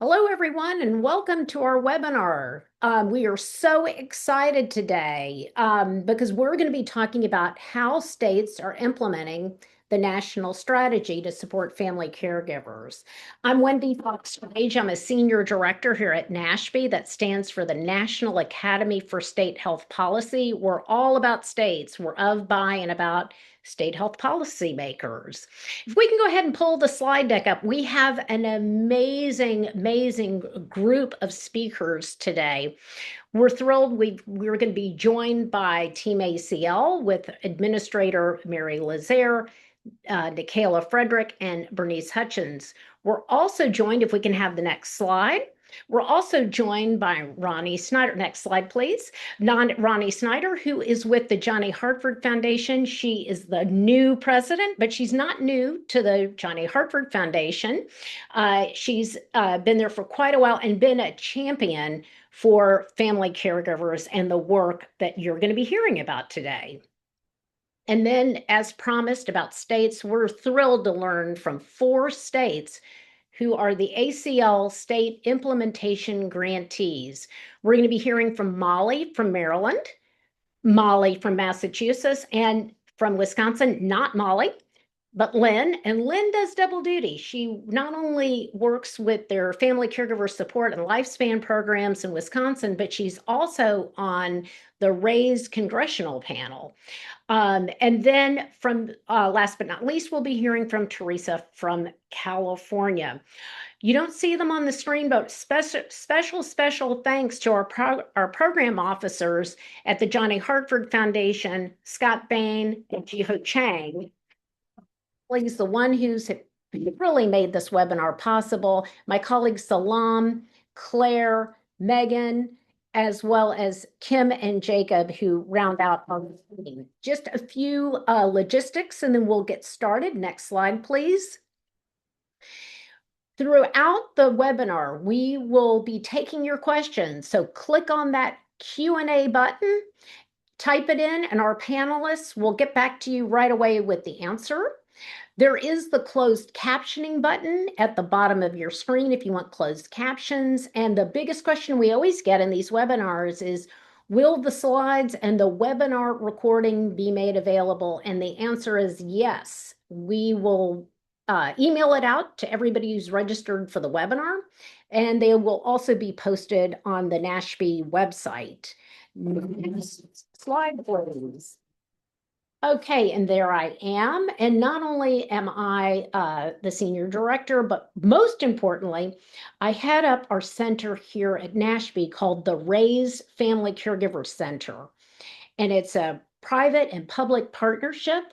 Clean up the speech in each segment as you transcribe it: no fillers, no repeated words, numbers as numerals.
Hello, everyone, and welcome to our webinar. We are so excited today because we're going to be talking about how states are implementing the national strategy to support family caregivers. I'm Wendy Fox-Page. I'm a senior director here at NASHP, that stands for the National Academy for State Health Policy. We're all about states. We're of, by, and about state health policy makers. If we can go ahead and pull the slide deck up, we have an amazing group of speakers today. We're thrilled. We're going to be joined by Team ACL with Administrator Mary Lazare, Nikayla Frederick, and Bernice Hutchins. We're also joined, if we can have the next slide, we're also joined by Ronnie Snyder. Next slide, please. Ronnie Snyder, who is with the Johnny Hartford Foundation. She is the new president, but she's not new to the Johnny Hartford Foundation. She's been there for quite a while and been a champion for family caregivers and the work that you're going to be hearing about today. And then, as promised about states, we're thrilled to learn from 4 states who are the ACL state implementation grantees. We're going to be hearing from Molly from Maryland, Molly from Massachusetts, and from Wisconsin, not Molly, but Lynn. And Lynn does double duty. She not only works with their family caregiver support and lifespan programs in Wisconsin, but she's also on the RAISE congressional panel. And then from last but not least, we'll be hearing from Teresa from California. You don't see them on the screen, but special thanks to our program officers at the Johnny Hartford Foundation, Scott Bain and Jiho Chang. He's the one who's really made this webinar possible. My colleagues Salam, Claire, Megan, as well as Kim and Jacob, who round out our team. Just a few logistics, and then we'll get started. Next slide, please. Throughout the webinar, we will be taking your questions. So click on that Q&A button, type it in, and our panelists will get back to you right away with the answer. There is the closed captioning button at the bottom of your screen if you want closed captions. And the biggest question we always get in these webinars is, will the slides and the webinar recording be made available? And the answer is yes. We will email it out to everybody who's registered for the webinar, and they will also be posted on the NASHP website. Next slide, please. Okay, and there I am. And not only am I the senior director, but most importantly, I head up our center here at NASHP called the RAISE Family Caregiver Center. And it's a private and public partnership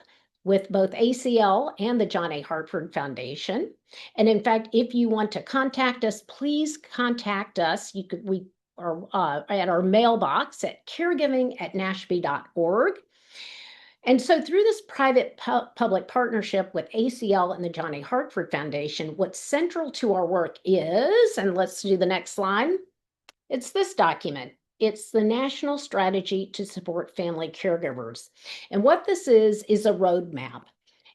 with both ACL and the John A. Hartford Foundation. And in fact, if you want to contact us, please contact us. We are at our mailbox at caregiving@nashb.org. And so through this private public partnership with ACL and the John A. Hartford Foundation, what's central to our work is, and let's do the next slide, it's this document. It's the National Strategy to Support Family Caregivers. And what this is a roadmap.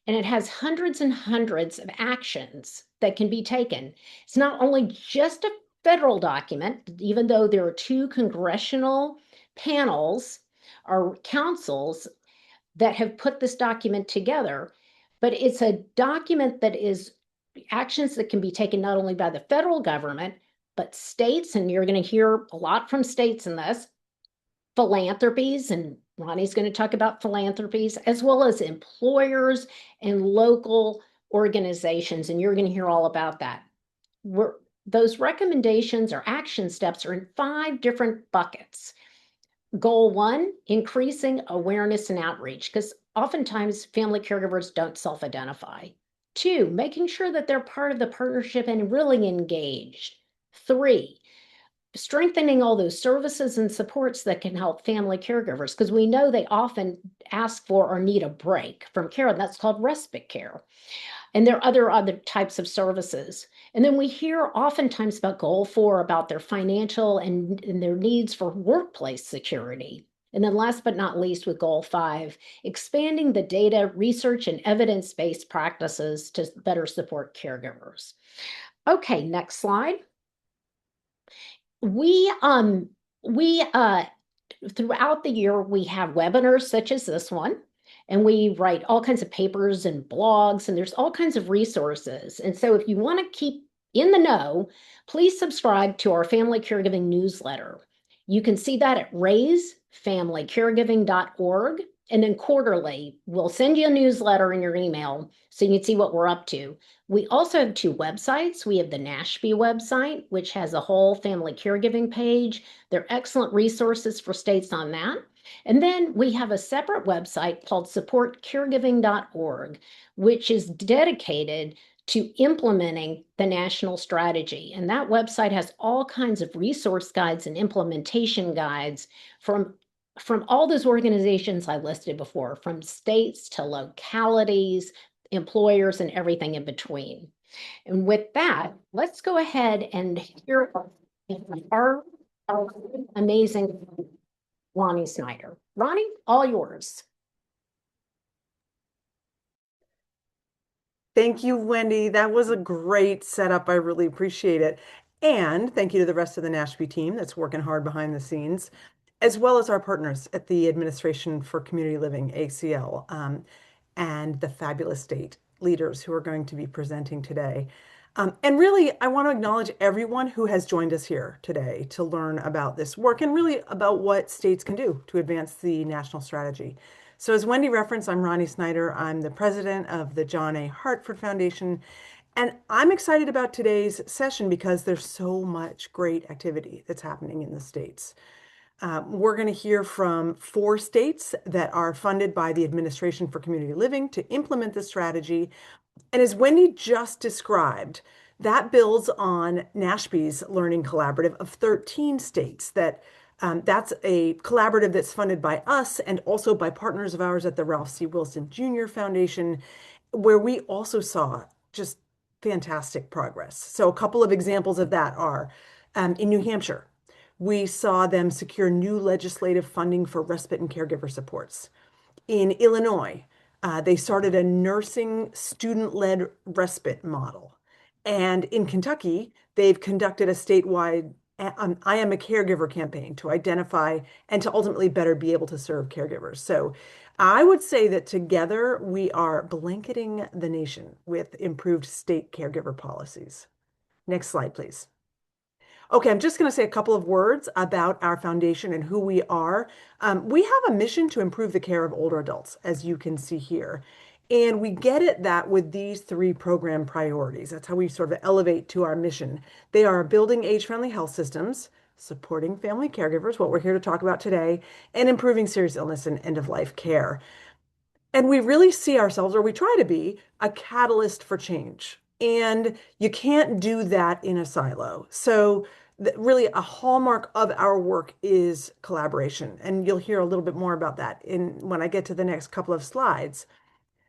And it has hundreds and hundreds of actions that can be taken. It's not only just a federal document, even though there are 2 congressional panels or councils that have put this document together, but it's a document that is actions that can be taken not only by the federal government, but states, and you're going to hear a lot from states in this, philanthropies, and Ronnie's going to talk about philanthropies, as well as employers and local organizations, and you're going to hear all about that. Those recommendations or action steps are in 5 different buckets. Goal 1, increasing awareness and outreach, because oftentimes family caregivers don't self-identify. 2, making sure that they're part of the partnership and really engaged. 3, strengthening all those services and supports that can help family caregivers, because we know they often ask for or need a break from care, and that's called respite care. And there are other types of services. And then we hear oftentimes about goal 4, about their financial and their needs for workplace security. And then last but not least, with goal 5, expanding the data, research, and evidence-based practices to better support caregivers. Okay, next slide. We um we throughout the year we have webinars such as this one, and we write all kinds of papers and blogs, and there's all kinds of resources. And so if you want to keep in the know, please subscribe to our family caregiving newsletter. You can see that at raisefamilycaregiving.org. And then quarterly, we'll send you a newsletter in your email so you can see what we're up to. We also have two websites. We have the NASHB website, which has a whole family caregiving page. They're excellent resources for states on that. And then we have a separate website called supportcaregiving.org, which is dedicated to implementing the national strategy. And that website has all kinds of resource guides and implementation guides from all those organizations I listed before, from states to localities, employers, and everything in between. And with that, let's go ahead and hear our, our amazing Ronnie Snyder. Ronnie, all yours. Thank you, Wendy. That was a great setup. I really appreciate it. And thank you to the rest of the NASHB team that's working hard behind the scenes, as well as our partners at the Administration for Community Living, ACL, and the fabulous state leaders who are going to be presenting today. And really, I want to acknowledge everyone who has joined us here today to learn about this work and really about what states can do to advance the national strategy. So as Wendy referenced, I'm Ronnie Snyder. I'm the president of the John A. Hartford Foundation. And I'm excited about today's session because there's so much great activity that's happening in the states. We're going to hear from 4 states that are funded by the Administration for Community Living to implement the strategy. And as Wendy just described, that builds on NASHB's Learning Collaborative of 13 states. That's a collaborative that's funded by us and also by partners of ours at the Ralph C. Wilson Jr. Foundation, where we also saw just fantastic progress. So a couple of examples of that are in New Hampshire, we saw them secure new legislative funding for respite and caregiver supports. In Illinois, they started a nursing student-led respite model. And in Kentucky, they've conducted a statewide I Am a Caregiver campaign to identify and to ultimately better be able to serve caregivers. So I would say that together we are blanketing the nation with improved state caregiver policies. Next slide, please. Okay, I'm just going to say a couple of words about our foundation and who we are. We have a mission to improve the care of older adults, as you can see here. And we get at that with these 3 program priorities. That's how we sort of elevate to our mission. They are building age-friendly health systems, supporting family caregivers, what we're here to talk about today, and improving serious illness and end-of-life care. And we really see ourselves, or we try to be, a catalyst for change. And you can't do that in a silo. So really a hallmark of our work is collaboration. And you'll hear a little bit more about that when I get to the next couple of slides.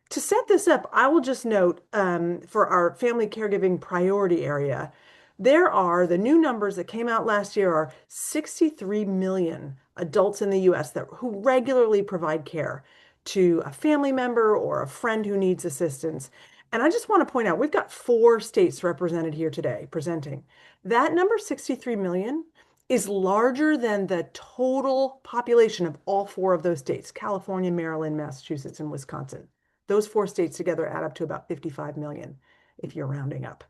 To set this up, I will just note for our family caregiving priority area, the new numbers that came out last year are 63 million adults in the US who regularly provide care to a family member or a friend who needs assistance. And I just want to point out, we've got 4 states represented here today presenting. That number 63 million is larger than the total population of all 4 of those states, California, Maryland, Massachusetts, and Wisconsin. Those 4 states together add up to about 55 million if you're rounding up.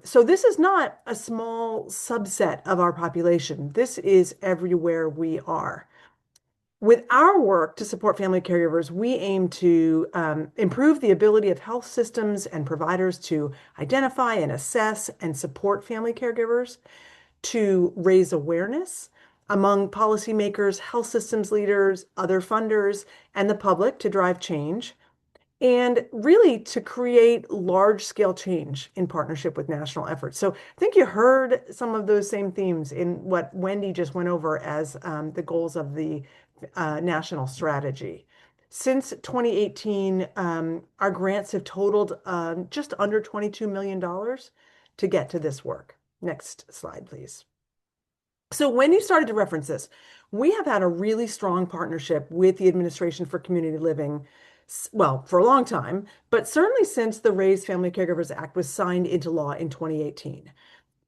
So this is not a small subset of our population. This is everywhere we are. With our work to support family caregivers, we aim to improve the ability of health systems and providers to identify and assess and support family caregivers, to raise awareness among policymakers, health systems leaders, other funders, and the public to drive change, and really to create large-scale change in partnership with national efforts. So I think you heard some of those same themes in what Wendy just went over as the goals of the national strategy. Since 2018, our grants have totaled just under $22 million to get to this work. Next slide, please. So Wendy started to reference this. We have had a really strong partnership with the Administration for Community Living, well, for a long time, but certainly since the Raise Family Caregivers Act was signed into law in 2018.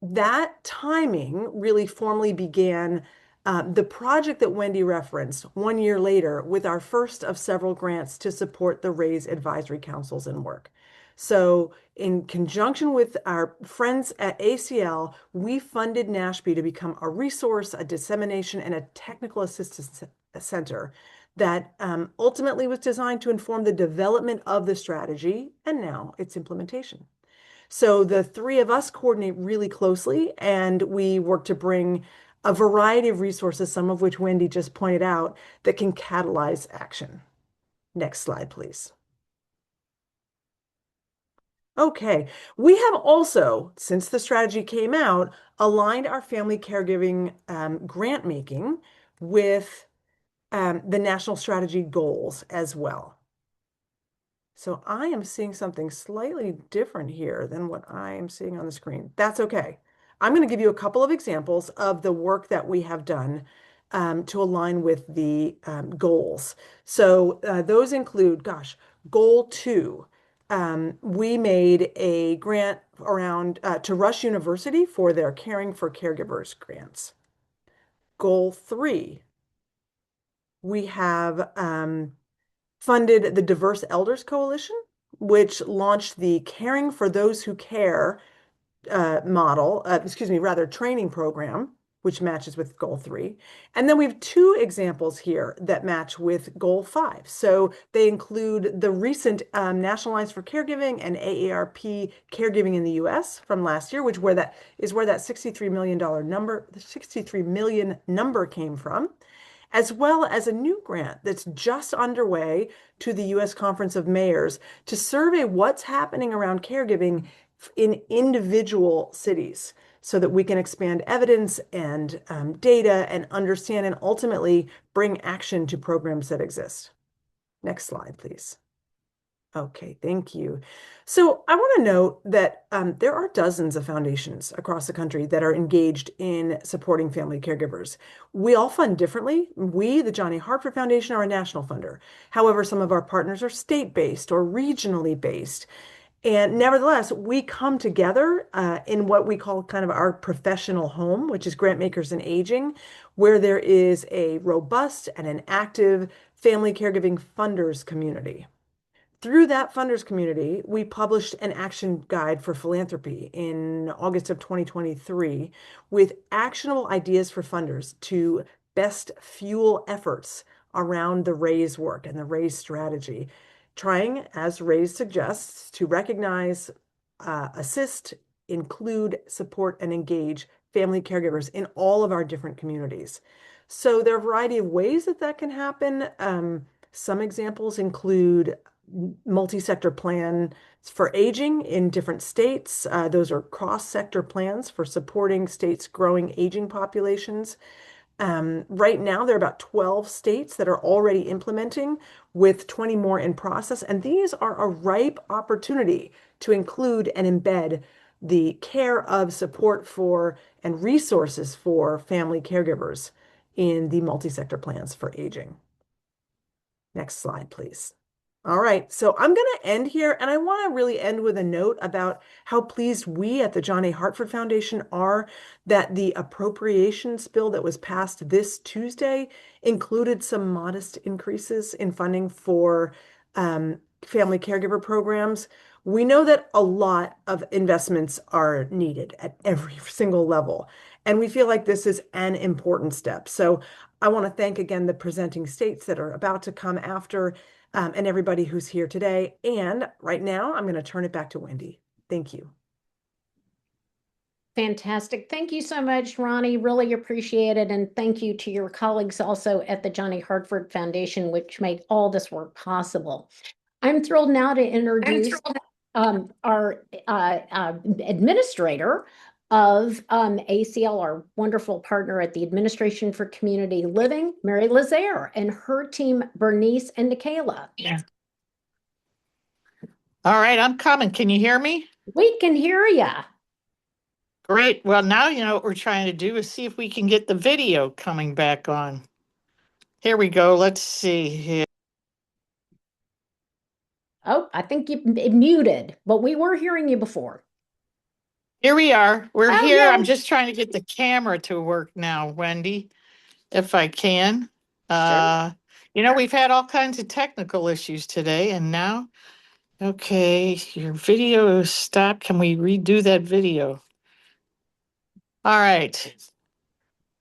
that timing really formally began the project that Wendy referenced 1 year later with our first of several grants to support the RAISE advisory councils and work. So, in conjunction with our friends at ACL, we funded NASHB to become a resource, a dissemination, and a technical assistance center that ultimately was designed to inform the development of the strategy and now its implementation. So the three of us coordinate really closely and we work to bring a variety of resources, some of which Wendy just pointed out, that can catalyze action. Next slide, please. Okay, we have also, since the strategy came out, aligned our family caregiving grant making with the national strategy goals as well. So I am seeing something slightly different here than what I am seeing on the screen. That's okay. I'm going to give you a couple of examples of the work that we have done to align with the goals. So those include, gosh, goal 2. We made a grant around to Rush University for their Caring for Caregivers grants. Goal 3, we have funded the Diverse Elders Coalition, which launched the Caring for Those Who Care training program, which matches with Goal 3. And then we have two examples here that match with Goal 5. So they include the recent National Alliance for Caregiving and AARP Caregiving in the US from last year, where that $63 million number, the 63 million number came from, as well as a new grant that's just underway to the U.S. Conference of Mayors to survey what's happening around caregiving in individual cities so that we can expand evidence and data and understand and ultimately bring action to programs that exist. Next slide, please. Okay, thank you. So I want to note that there are dozens of foundations across the country that are engaged in supporting family caregivers. We all fund differently. We, the Johnny Hartford Foundation, are a national funder. However, some of our partners are state-based or regionally based. And nevertheless, we come together in what we call kind of our professional home, which is Grantmakers in Aging, where there is a robust and an active family caregiving funders community. Through that funders community, we published an action guide for philanthropy in August of 2023 with actionable ideas for funders to best fuel efforts around the RAISE work and the RAISE strategy, trying, as RAISE suggests, to recognize, assist, include, support, and engage family caregivers in all of our different communities. So there are a variety of ways that that can happen. Some examples include multi-sector plan for aging in different states. Those are cross-sector plans for supporting states' growing aging populations. Right now, there are about 12 states that are already implementing, with 20 more in process. And these are a ripe opportunity to include and embed the care of support for and resources for family caregivers in the multi-sector plans for aging. Next slide, please. All right, so I'm going to end here, and I want to really end with a note about how pleased we at the John A. Hartford Foundation are that the appropriations bill that was passed this Tuesday included some modest increases in funding for family caregiver programs. We know that a lot of investments are needed at every single level, and we feel like this is an important step. So I want to thank again the presenting states that are about to come after and everybody who's here today. And right now, I'm going to turn it back to Wendy. Thank you. Fantastic. Thank you so much, Ronnie. Really appreciate it. And thank you to your colleagues also at the Johnny Hartford Foundation, which made all this work possible. I'm thrilled now to introduce our administrator of ACL, our wonderful partner at the Administration for Community Living, Mary Lazaire, and her team, Bernice and Nikayla. Yeah. All right, I'm coming. Can you hear me? We can hear you. Great. Well, now you know what we're trying to do is see if we can get the video coming back on. Here we go. Let's see here. Oh, I think you muted, but we were hearing you before. Here we are. We're Oh, here. I'm yay. just trying to get the camera to work now, Wendy, if I can. Sure. Uh, we've had all kinds of technical issues today, and now, okay, your video is stopped. Can we redo that video? All right.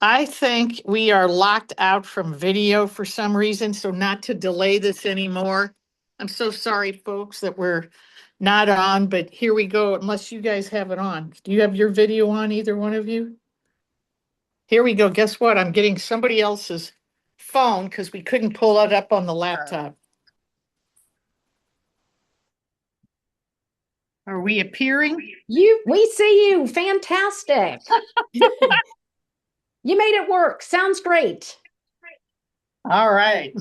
I think we are locked out from video for some reason, so not to delay this anymore. I'm so sorry, folks, that we're not on, but here we go, unless you guys have it on. Do you have your video on, either one of you? Here we go. Guess what? I'm getting somebody else's phone because we couldn't pull it up on the laptop. Are we appearing? We see you. Fantastic. You made it work. Sounds great. All right,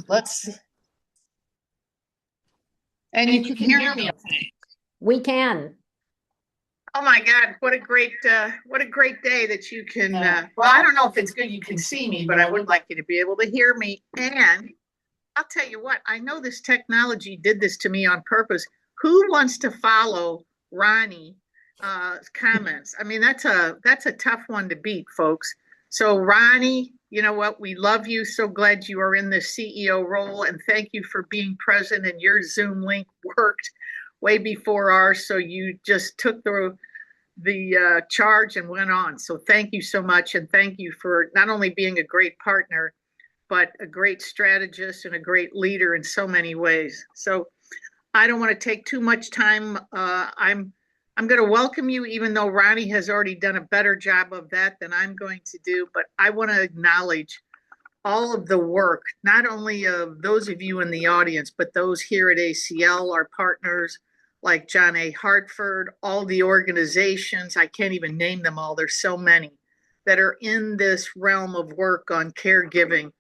and you can hear me okay. We can. Oh my God, what a great day that you can, well, I don't know if it's good you can see me, but I would like you to be able to hear me. And I'll tell you what, I know this technology did this to me on purpose. Who wants to follow Ronnie comments? I mean, that's a tough one to beat, folks. So Ronnie, you know what? We love you. So glad you are in the CEO role, and thank you for being present. And your Zoom link worked way before ours, so you just took the charge and went on. So thank you so much, and thank you for not only being a great partner, but a great strategist and a great leader in so many ways. So I don't want to take too much time. I'm going to welcome you, even though Ronnie has already done a better job of that than I'm going to do. But I want to acknowledge all of the work, not only of those of you in the audience, but those here at ACL, our partners like John A. Hartford, all the organizations. I can't even name them all. There's so many that are in this realm of work on caregiving.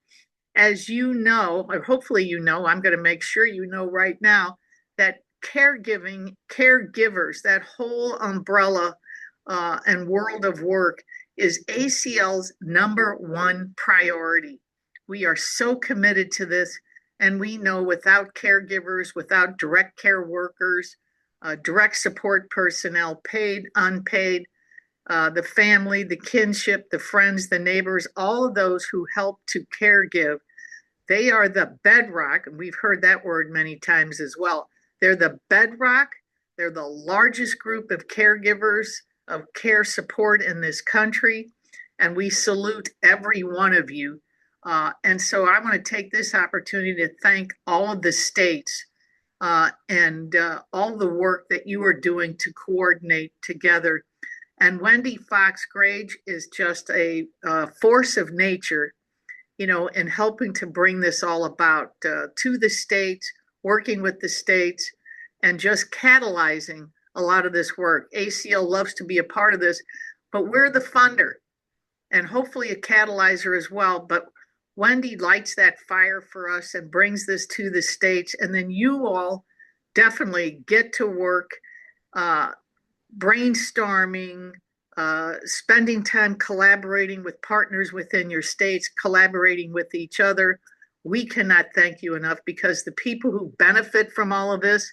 As you know, or hopefully you know, I'm going to make sure you know right now that caregiving, caregivers, that whole umbrella and world of work is ACL's #1 priority. We are so committed to this, and we know without caregivers, without direct care workers, direct support personnel, paid, unpaid, the family, the kinship, the friends, the neighbors, all of those who help to caregive, they are the bedrock, and we've heard that word many times as well. They're the bedrock. They're the largest group of caregivers of care support in this country, and we salute every one of you. And so I want to take this opportunity to thank all of the states and all the work that you are doing to coordinate together. And Wendy Fox Grage is just a force of nature, in helping to bring this all about to the states, working with the states, and just catalyzing a lot of this work. ACL loves to be a part of this, but we're the funder and hopefully a catalyzer as well. But Wendy lights that fire for us and brings this to the states. And then you all definitely get to work brainstorming, spending time collaborating with partners within your states, collaborating with each other. We cannot thank you enough, because the people who benefit from all of this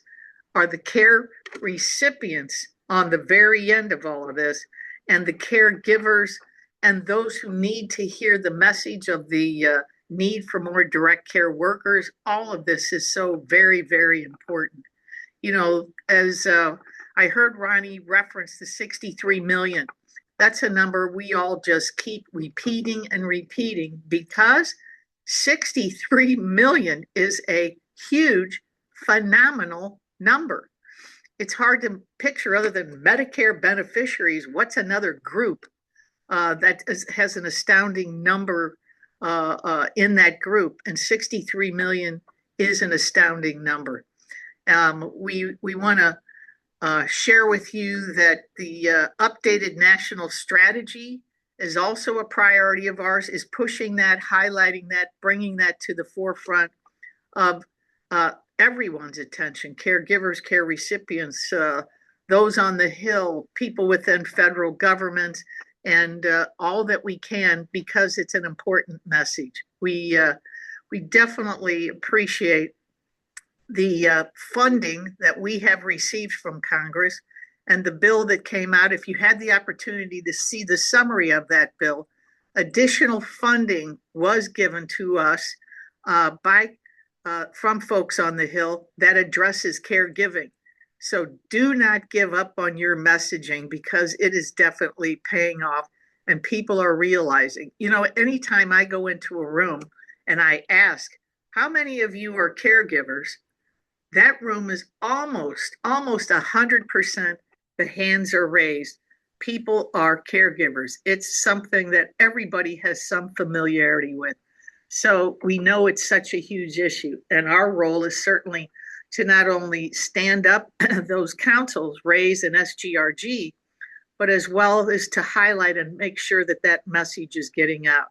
are the care recipients on the very end of all of this, and the caregivers, and those who need to hear the message of the need for more direct care workers. All of this is so very, very important. As I heard Ronnie reference the 63 million. That's a number we all just keep repeating and repeating, because 63 million is a huge, phenomenal number. It's hard to picture, other than Medicare beneficiaries, what's another group has an astounding number in that group, and 63 million is an astounding number. We want to share with you that the updated national strategy is also a priority of ours, is pushing that, highlighting that, bringing that to the forefront of everyone's attention: caregivers, care recipients, those on the Hill, people within federal government, and all that we can, because it's an important message. We definitely appreciate the funding that we have received from Congress, and the bill that came out, if you had the opportunity to see the summary of that bill, additional funding was given to us from folks on the Hill that addresses caregiving. So do not give up on your messaging, because it is definitely paying off and people are realizing. Anytime I go into a room and I ask, how many of you are caregivers? That room is almost 100%. The hands are raised. People are caregivers. It's something that everybody has some familiarity with. So we know it's such a huge issue. And our role is certainly to not only stand up those councils, RAISE and SGRG, but as well as to highlight and make sure that that message is getting out.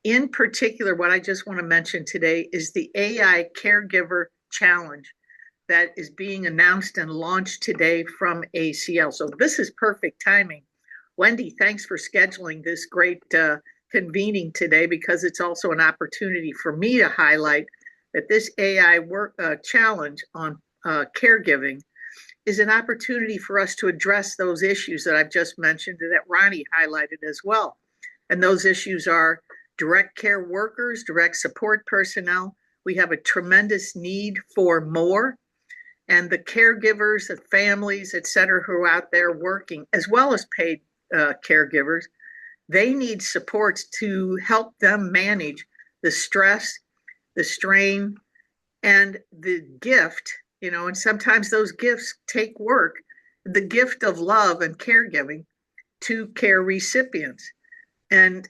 In particular, what I just want to mention today is the AI Caregiver Challenge that is being announced and launched today from ACL. So this is perfect timing. Wendy, thanks for scheduling this great convening today, because it's also an opportunity for me to highlight that this AI challenge on caregiving is an opportunity for us to address those issues that I've just mentioned and that Ronnie highlighted as well. And those issues are direct care workers, direct support personnel. We have a tremendous need for more. And the caregivers, the families, et cetera, who are out there working, as well as paid caregivers, they need supports to help them manage the stress, the strain, and the gift, and sometimes those gifts take work, the gift of love and caregiving to care recipients. And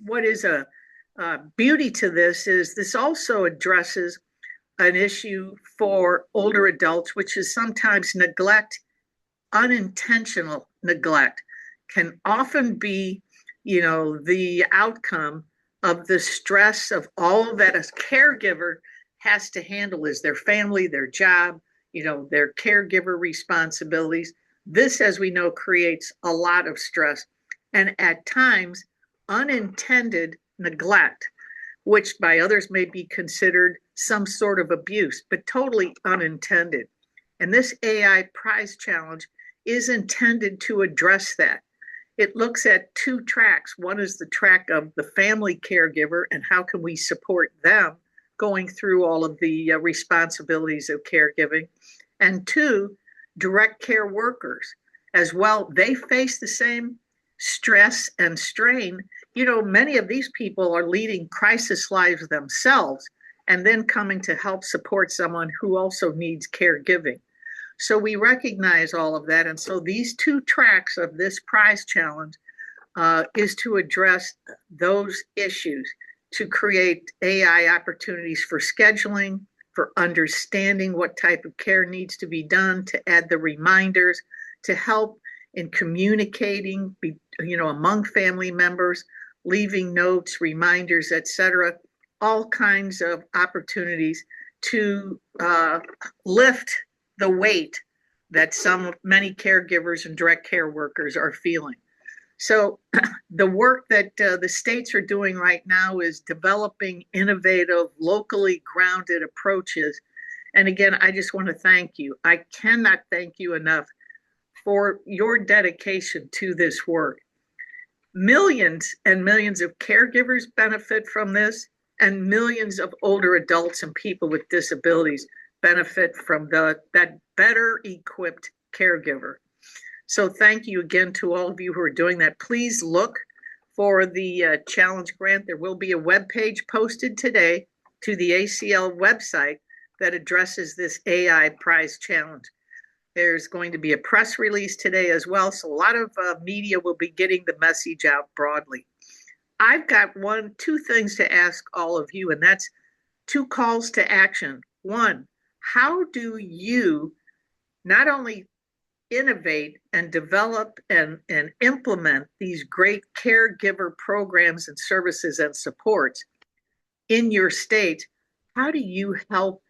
what is a beauty to this is this also addresses an issue for older adults, which is sometimes neglect. Unintentional neglect can often be, the outcome of the stress of all that a caregiver has to handle, is their family, their job, their caregiver responsibilities. This, as we know, creates a lot of stress and at times unintended neglect, which by others may be considered some sort of abuse, but totally unintended. And this AI prize challenge is intended to address that. It looks at two tracks. One is the track of the family caregiver and how can we support them going through all of the responsibilities of caregiving. And two, direct care workers as well. They face the same stress and strain. Many of these people are leading crisis lives themselves and then coming to help support someone who also needs caregiving. So we recognize all of that. And so these two tracks of this prize challenge is to address those issues, to create AI opportunities for scheduling, for understanding what type of care needs to be done, to add the reminders, to help in communicating, among family members, leaving notes, reminders, etc. All kinds of opportunities to lift the weight that many caregivers and direct care workers are feeling. So the work that the states are doing right now is developing innovative, locally grounded approaches. And again, I just want to thank you. I cannot thank you enough for your dedication to this work. Millions and millions of caregivers benefit from this, and millions of older adults and people with disabilities benefit from that better equipped caregiver. So thank you again to all of you who are doing that. Please look for the challenge grant. There will be a web page posted today to the ACL website that addresses this AI prize challenge. There's going to be a press release today as well. So a lot of media will be getting the message out broadly. I've got two things to ask all of you, and that's two calls to action. One, how do you not only innovate and develop and implement these great caregiver programs and services and supports in your state? How do you help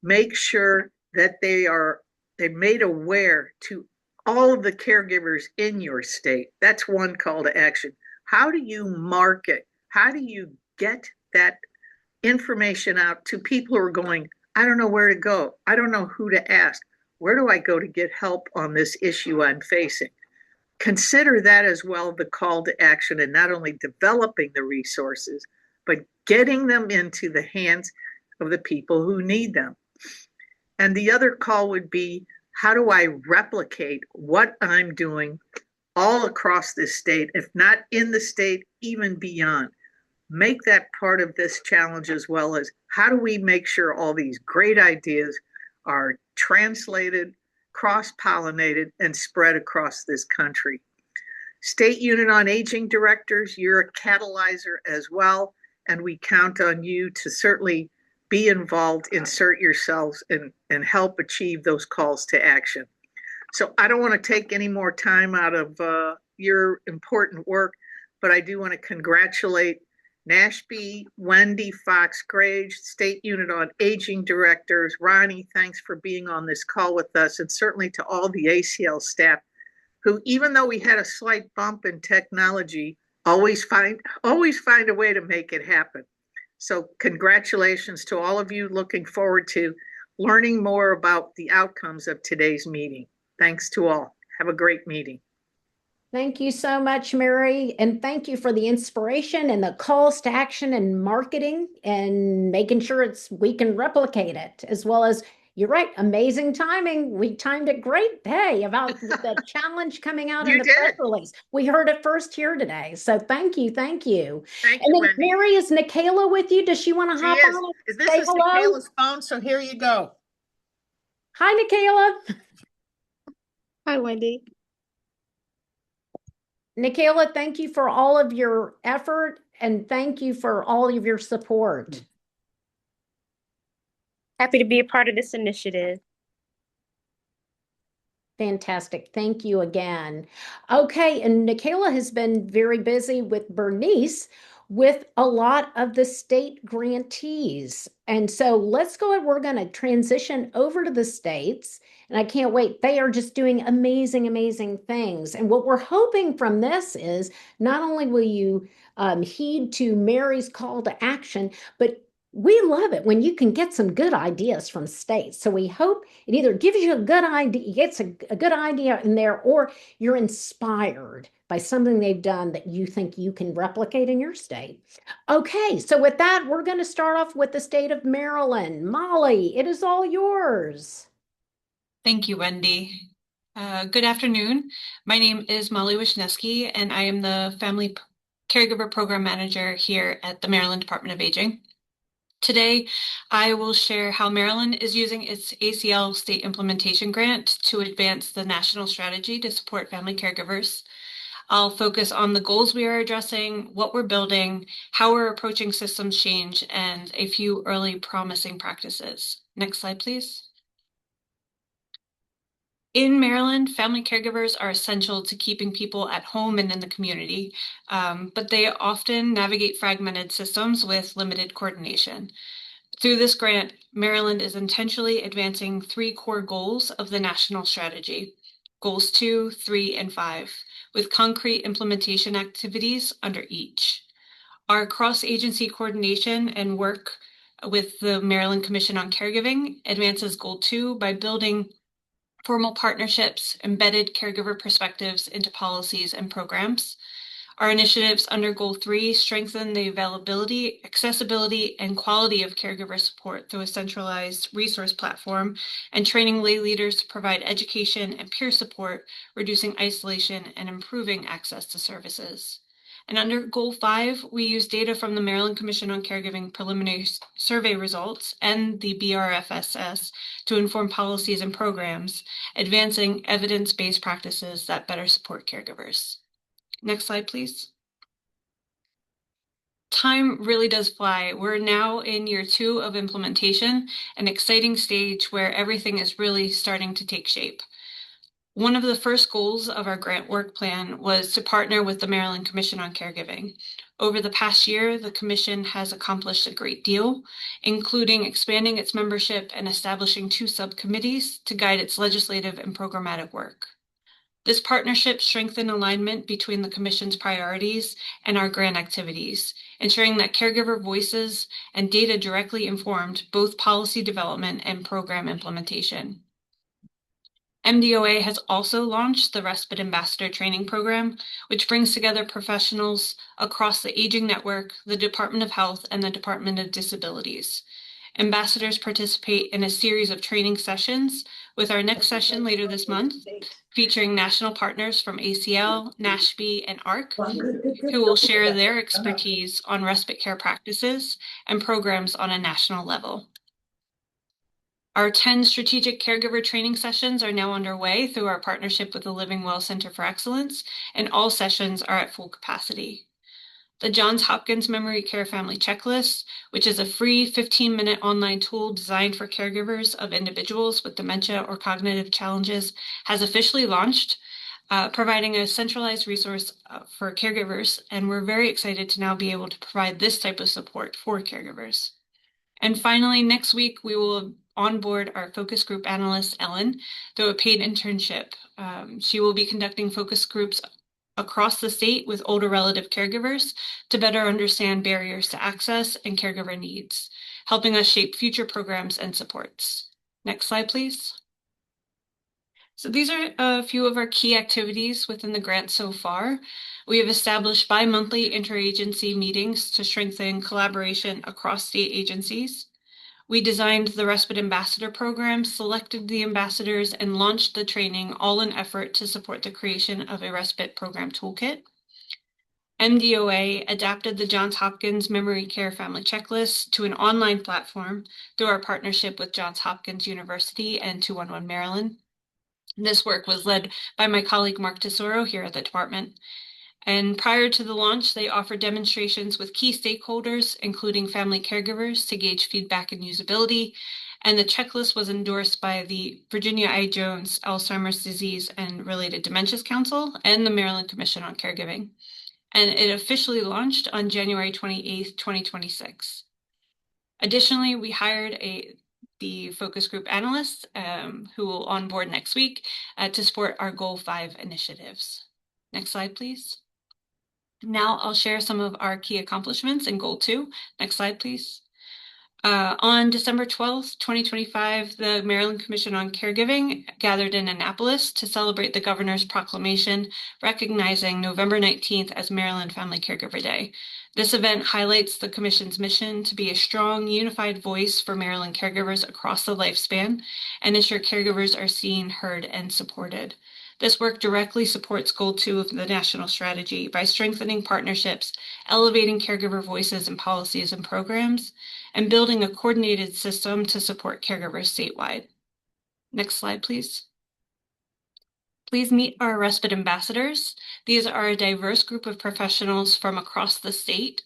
make sure that they're made aware to all of the caregivers in your state? That's one call to action. How do you market? How do you get that information out to people who are going, I don't know where to go. I don't know who to ask. Where do I go to get help on this issue I'm facing? Consider that as well the call to action, and not only developing the resources, but getting them into the hands of the people who need them. And the other call would be, how do I replicate what I'm doing all across this state, if not in the state, even beyond? Make that part of this challenge, as well as how do we make sure all these great ideas are translated, cross-pollinated, and spread across this country. State Unit on Aging directors, you're a catalyzer as well, and we count on you to certainly be involved, insert yourselves, and help achieve those calls to action. So I don't want to take any more time out of your important work, but I do want to congratulate Nashby, Wendy, Fox Grage, State Unit on Aging directors. Ronnie, thanks for being on this call with us, and certainly to all the ACL staff who, even though we had a slight bump in technology, always find a way to make it happen. So congratulations to all of you. Looking forward to learning more about the outcomes of today's meeting. Thanks to all. Have a great meeting. Thank you so much, Mary. And thank you for the inspiration and the calls to action and marketing and making sure we can replicate it, as well as, you're right, amazing timing. We timed it great. Hey, about the challenge coming out in the press release. We heard it first here today. So thank you. Thank you. Thank and you, then Wendy. Mary, is Nikayla with you? Does she want to hop on? This is Nikayla's phone, so here you go. Hi, Nikayla. Hi, Wendy. Nikayla, thank you for all of your effort, and thank you for all of your support. Happy to be a part of this initiative. Fantastic. Thank you again. Okay, and Nikayla has been very busy with Bernice with a lot of the state grantees. And so let's go and we're going to transition over to the states. And I can't wait. They are just doing amazing, amazing things. And what we're hoping from this is not only will you heed to Mary's call to action, but we love it when you can get some good ideas from states. So we hope it either gives you a good idea, gets a good idea in there, or you're inspired by something they've done that you think you can replicate in your state. Okay, so with that, we're going to start off with the state of Maryland. Molly, it is all yours. Thank you, Wendy. Good afternoon. My name is Molly Wisniewski, and I am the Family Caregiver Program Manager here at the Maryland Department of Aging. Today, I will share how Maryland is using its ACL State Implementation Grant to advance the national strategy to support family caregivers. I'll focus on the goals we are addressing, what we're building, how we're approaching systems change, and a few early promising practices. Next slide, please. In Maryland, family caregivers are essential to keeping people at home and in the community, but they often navigate fragmented systems with limited coordination. Through this grant, Maryland is intentionally advancing 3 core goals of the national strategy, goals 2, 3, and 5, with concrete implementation activities under each. Our cross-agency coordination and work with the Maryland Commission on Caregiving advances goal 2 by building formal partnerships, embedded caregiver perspectives into policies and programs. Our initiatives under Goal 3 strengthen the availability, accessibility, and quality of caregiver support through a centralized resource platform and training lay leaders to provide education and peer support, reducing isolation and improving access to services. And under Goal 5, we use data from the Maryland Commission on Caregiving preliminary survey results and the BRFSS to inform policies and programs, advancing evidence-based practices that better support caregivers. Next slide, please. Time really does fly. We're now in year 2 of implementation, an exciting stage where everything is really starting to take shape. One of the first goals of our grant work plan was to partner with the Maryland Commission on Caregiving. Over the past year, the Commission has accomplished a great deal, including expanding its membership and establishing 2 subcommittees to guide its legislative and programmatic work. This partnership strengthened alignment between the Commission's priorities and our grant activities, ensuring that caregiver voices and data directly informed both policy development and program implementation. MDOA has also launched the Respite Ambassador Training Program, which brings together professionals across the Aging Network, the Department of Health, and the Department of Disabilities. Ambassadors participate in a series of training sessions, with our next session later this month featuring national partners from ACL, NASHB, and ARC, who will share their expertise on respite care practices and programs on a national level. Our 10 strategic caregiver training sessions are now underway through our partnership with the Living Well Center for Excellence, and all sessions are at full capacity. The Johns Hopkins Memory Care Family Checklist, which is a free 15-minute online tool designed for caregivers of individuals with dementia or cognitive challenges, has officially launched, providing a centralized resource for caregivers, and we're very excited to now be able to provide this type of support for caregivers. And finally, next week, we will onboard our focus group analyst, Ellen, through a paid internship. She will be conducting focus groups across the state with older relative caregivers to better understand barriers to access and caregiver needs, helping us shape future programs and supports. Next slide, please. So these are a few of our key activities within the grant so far. We have established bi-monthly interagency meetings to strengthen collaboration across state agencies. We designed the Respite Ambassador Program, selected the ambassadors, and launched the training, all in effort to support the creation of a respite program toolkit. MDOA adapted the Johns Hopkins Memory Care Family Checklist to an online platform through our partnership with Johns Hopkins University and 211 Maryland. This work was led by my colleague Mark Tesoro here at the department. And prior to the launch, they offered demonstrations with key stakeholders, including family caregivers, to gauge feedback and usability. And the checklist was endorsed by the Virginia I. Jones Alzheimer's Disease and Related Dementias Council and the Maryland Commission on Caregiving. And it officially launched on January 28th, 2026. Additionally, we hired the focus group analysts who will onboard next week to support our Goal 5 initiatives. Next slide, please. Now I'll share some of our key accomplishments in Goal 2. Next slide, please. On December 12th, 2025, the Maryland Commission on Caregiving gathered in Annapolis to celebrate the governor's proclamation recognizing November 19th as Maryland Family Caregiver Day. This event highlights the Commission's mission to be a strong, unified voice for Maryland caregivers across the lifespan and ensure caregivers are seen, heard, and supported. This work directly supports Goal 2 of the national strategy by strengthening partnerships, elevating caregiver voices in policies and programs, and building a coordinated system to support caregivers statewide. Next slide, please. Please meet our respite ambassadors. These are a diverse group of professionals from across the state.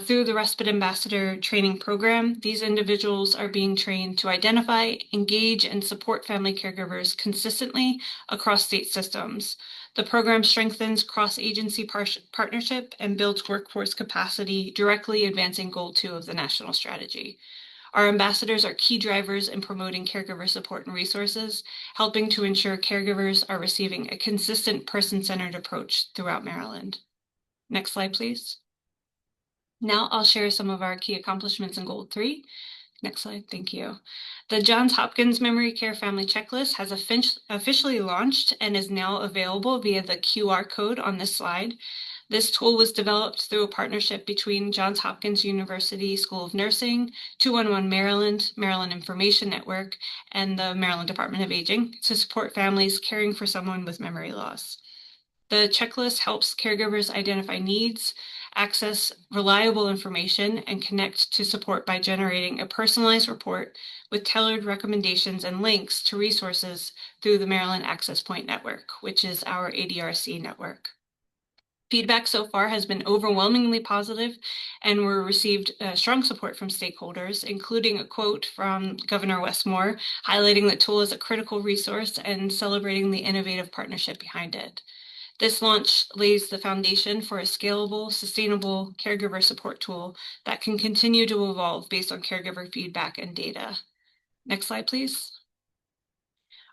Through the Respite Ambassador Training Program, these individuals are being trained to identify, engage, and support family caregivers consistently across state systems. The program strengthens cross-agency partnership and builds workforce capacity, directly advancing Goal 2 of the national strategy. Our ambassadors are key drivers in promoting caregiver support and resources, helping to ensure caregivers are receiving a consistent person-centered approach throughout Maryland. Next slide, please. Now I'll share some of our key accomplishments in Goal 3. Next slide, thank you. The Johns Hopkins Memory Care Family Checklist has officially launched and is now available via the QR code on this slide. This tool was developed through a partnership between Johns Hopkins University School of Nursing, 211 Maryland, Maryland Information Network, and the Maryland Department of Aging to support families caring for someone with memory loss. The checklist helps caregivers identify needs, access reliable information, and connect to support by generating a personalized report with tailored recommendations and links to resources through the Maryland Access Point Network, which is our ADRC network. Feedback so far has been overwhelmingly positive, and we received strong support from stakeholders, including a quote from Governor Westmore highlighting the tool as a critical resource and celebrating the innovative partnership behind it. This launch lays the foundation for a scalable, sustainable caregiver support tool that can continue to evolve based on caregiver feedback and data. Next slide, please.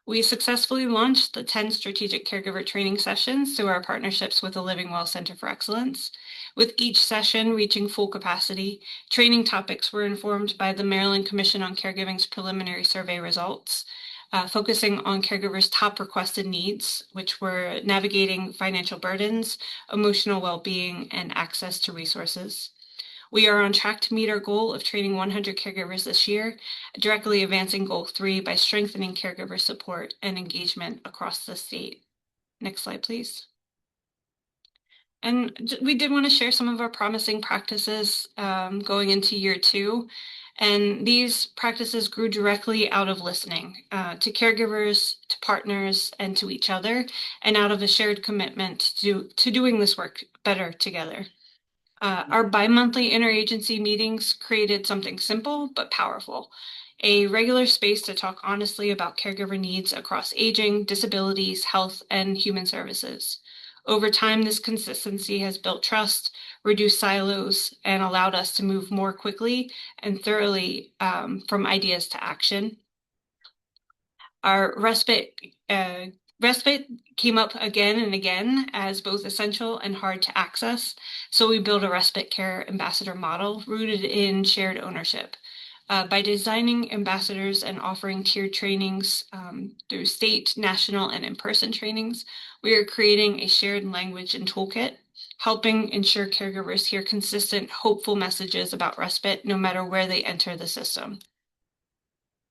We successfully launched the 10 strategic caregiver training sessions through our partnerships with the Living Well Center for Excellence. With each session reaching full capacity, training topics were informed by the Maryland Commission on Caregiving's preliminary survey results. focusing on caregivers' top requested needs, which were navigating financial burdens, emotional well-being, and access to resources. We are on track to meet our goal of training 100 caregivers this year, directly advancing Goal 3 by strengthening caregiver support and engagement across the state. Next slide, please. And we did want to share some of our promising practices going into year 2. And these practices grew directly out of listening to caregivers, to partners, and to each other, and out of a shared commitment to doing this work better together. Our bi-monthly interagency meetings created something simple but powerful, a regular space to talk honestly about caregiver needs across aging, disabilities, health, and human services. Over time, this consistency has built trust, reduced silos, and allowed us to move more quickly and thoroughly from ideas to action. Our respite came up again and again as both essential and hard to access, so we built a respite care ambassador model rooted in shared ownership. By designing ambassadors and offering tiered trainings through state, national, and in-person trainings, we are creating a shared language and toolkit, helping ensure caregivers hear consistent, hopeful messages about respite no matter where they enter the system.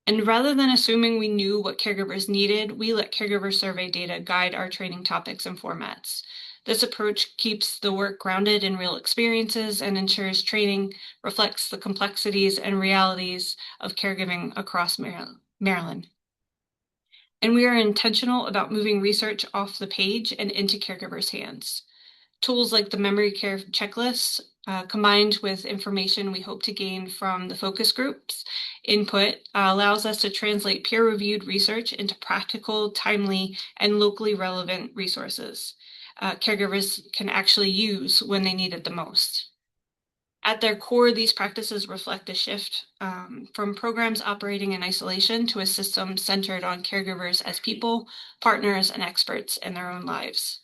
And rather than assuming we knew what caregivers needed, we let caregiver survey data guide our training topics and formats. This approach keeps the work grounded in real experiences and ensures training reflects the complexities and realities of caregiving across Maryland. And we are intentional about moving research off the page and into caregivers' hands. Tools like the memory care checklist, combined with information we hope to gain from the focus groups input, allows us to translate peer-reviewed research into practical, timely, and locally relevant resources caregivers can actually use when they need it the most. At their core, these practices reflect a shift from programs operating in isolation to a system centered on caregivers as people, partners, and experts in their own lives.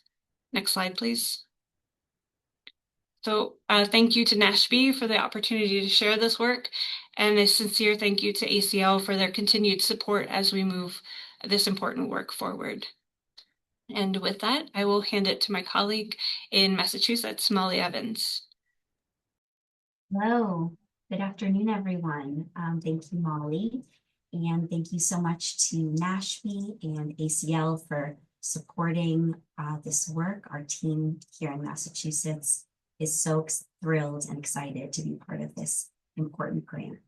Next slide, please. So thank you to NASHB for the opportunity to share this work, and a sincere thank you to ACL for their continued support as we move this important work forward. And with that, I will hand it to my colleague in Massachusetts, Molly Evans. Hello, good afternoon, everyone. Thank you, Molly, and thank you so much to NASHB and ACL for supporting this work. Our team here in Massachusetts is so thrilled and excited to be part of this important grant.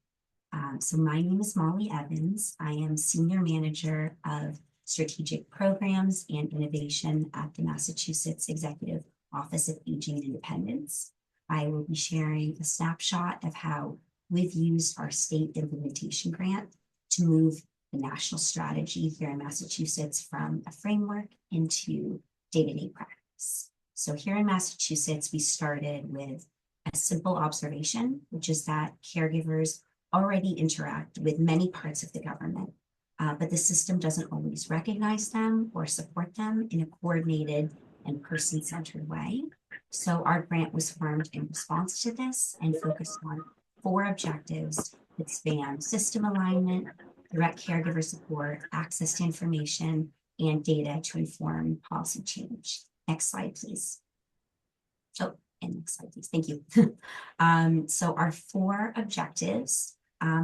So my name is Molly Evans. I am Senior Manager of Strategic Programs and Innovation at the Massachusetts Executive Office of Aging and Independence. I will be sharing a snapshot of how we've used our state implementation grant to move the national strategy here in Massachusetts from a framework into day-to-day practice. So here in Massachusetts, we started with a simple observation, which is that caregivers already interact with many parts of the government, but the system doesn't always recognize them or support them in a coordinated and person-centered way. So our grant was formed in response to this and focused on 4 objectives that span system alignment, direct caregiver support, access to information, and data to inform policy change. Next slide, please. Oh, and next slide, please. Thank you. So our 4 objectives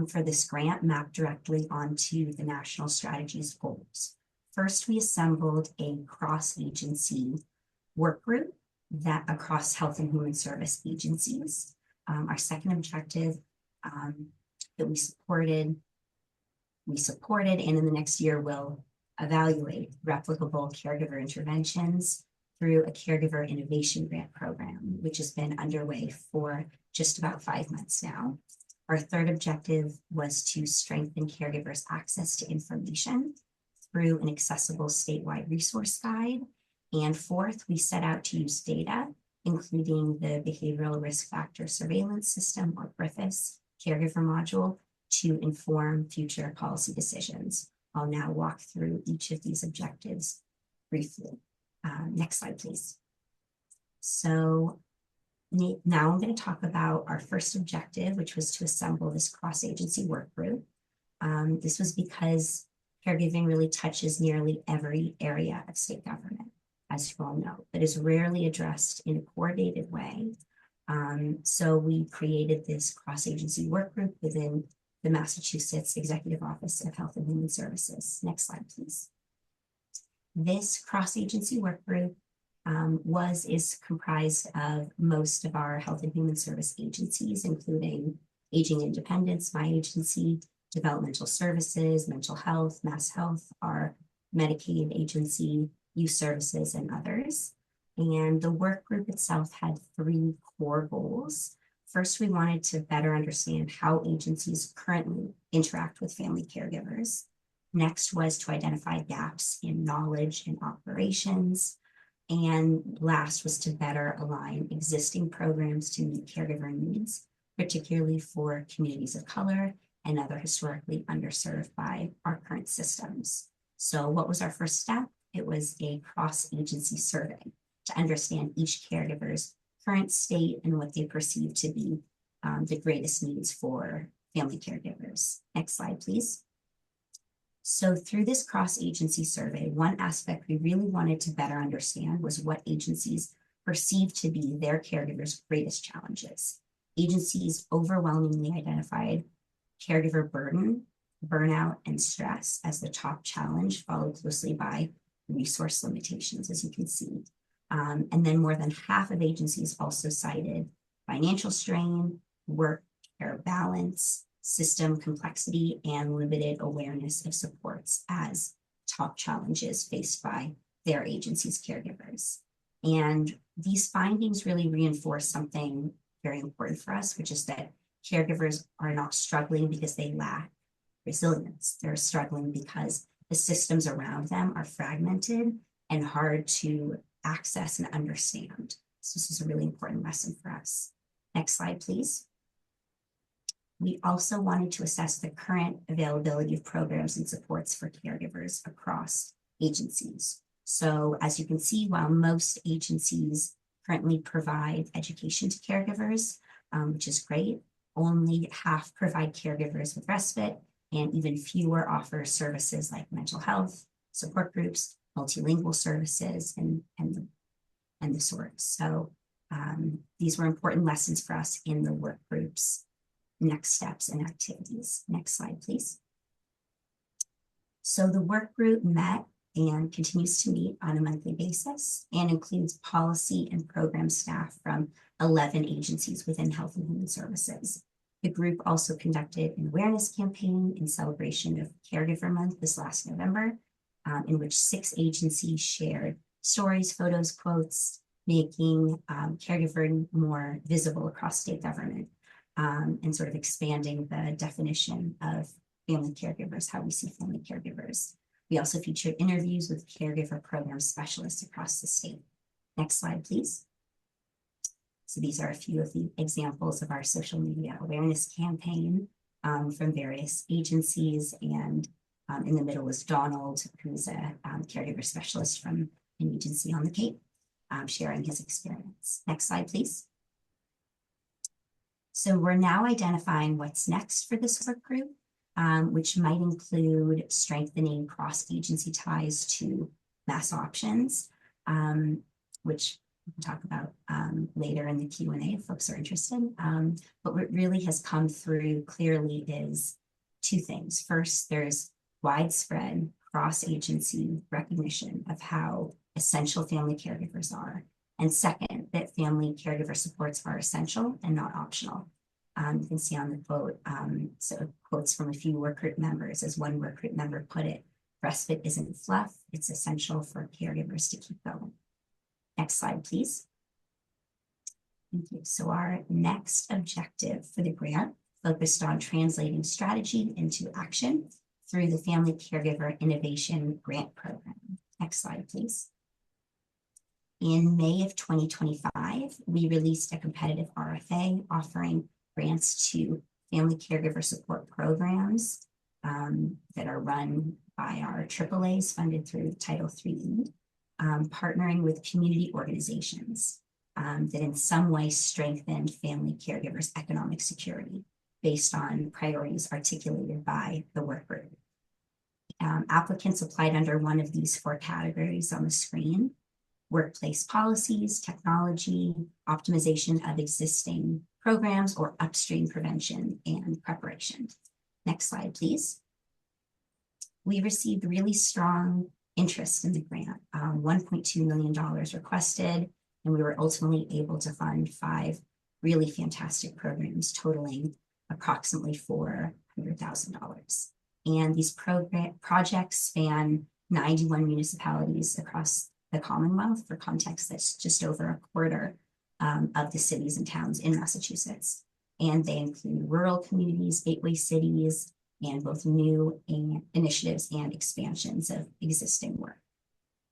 for this grant map directly onto the national strategy's goals. First, we assembled a cross-agency work group that across health and human service agencies. Our second objective that we supported, and in the next year will evaluate replicable caregiver interventions through a caregiver innovation grant program, which has been underway for just about 5 months now. Our third objective was to strengthen caregivers' access to information through an accessible statewide resource guide. And fourth, we set out to use data, including the Behavioral Risk Factor Surveillance System, or BRIFIS, caregiver module, to inform future policy decisions. I'll now walk through each of these objectives briefly. Next slide, please. So now I'm going to talk about our first objective, which was to assemble this cross-agency work group. This was because Caregiving really touches nearly every area of state government, as you all know, but is rarely addressed in a coordinated way. So we created this cross-agency work group within the Massachusetts Executive Office of Health and Human Services. Next slide, please. This cross-agency work group is comprised of most of our health and human service agencies, including Aging Independence, my agency, Developmental Services, Mental Health, Mass Health, our Medicaid agency, Youth Services, and others. And the work group itself had 3 core goals. First, we wanted to better understand how agencies currently interact with family caregivers. Next was to identify gaps in knowledge and operations. And last was to better align existing programs to meet caregiver needs, particularly for communities of color and other historically underserved by our current systems. So what was our first step? It was a cross-agency survey to understand each caregiver's current state and what they perceive to be the greatest needs for family caregivers. Next slide, please. So through this cross-agency survey, one aspect we really wanted to better understand was what agencies perceived to be their caregivers' greatest challenges. Agencies overwhelmingly identified caregiver burden, burnout, and stress as the top challenge, followed closely by resource limitations, as you can see. And then more than half of agencies also cited financial strain, work-care balance, system complexity, and limited awareness of supports as top challenges faced by their agency's caregivers. And these findings really reinforce something very important for us, which is that caregivers are not struggling because they lack resilience. They're struggling because the systems around them are fragmented and hard to access and understand. So this is a really important lesson for us. Next slide, please. We also wanted to assess the current availability of programs and supports for caregivers across agencies. So as you can see, while most agencies currently provide education to caregivers, which is great, only half provide caregivers with respite, and even fewer offer services like mental health, support groups, multilingual services, and the sorts. So these were important lessons for us in the work groups, next steps and activities. Next slide, please. So the work group met and continues to meet on a monthly basis and includes policy and program staff from 11 agencies within Health and Human Services. The group also conducted an awareness campaign in celebration of Caregiver Month this last November, in which 6 agencies shared stories, photos, quotes, making caregiving more visible across state government, and sort of expanding the definition of family caregivers, how we see family caregivers. We also featured interviews with caregiver program specialists across the state. Next slide, please. So these are a few of the examples of our social media awareness campaign from various agencies. And in the middle was Donald, who's a caregiver specialist from an agency on the Cape, sharing his experience. Next slide, please. So we're now identifying what's next for this work group, which might include strengthening cross-agency ties to mass options, which we'll talk about later in the Q&A if folks are interested. But what really has come through clearly is 2 things. First, there's widespread cross-agency recognition of how essential family caregivers are. And second, that family caregiver supports are essential and not optional. You can see on the quote, so quotes from a few work group members, as one work group member put it, respite isn't fluff, it's essential for caregivers to keep going. Next slide, please. Thank you. So our next objective for the grant focused on translating strategy into action through the Family Caregiver Innovation Grant Program. Next slide, please. In May of 2025, we released a competitive RFA offering grants to family caregiver support programs that are run by our AAAs funded through Title III, partnering with community organizations that in some way strengthened family caregivers' economic security based on priorities articulated by the work group. Applicants applied under one of these 4 categories on the screen: workplace policies, technology, optimization of existing programs, or upstream prevention and preparation. Next slide, please. We received really strong interest in the grant, $1.2 million requested, and we were ultimately able to fund 5 really fantastic programs totaling approximately $400,000. And these projects span 91 municipalities across the Commonwealth. For context, that's just over a quarter of the cities and towns in Massachusetts. And they include rural communities, gateway cities, and both new initiatives and expansions of existing work.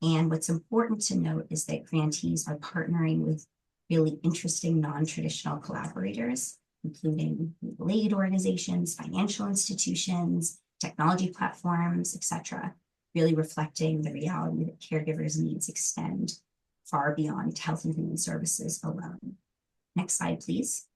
And what's important to note is that grantees are partnering with really interesting non-traditional collaborators, including legal aid organizations, financial institutions, technology platforms, etc., really reflecting the reality that caregivers' needs extend far beyond health and human services alone. Next slide, please.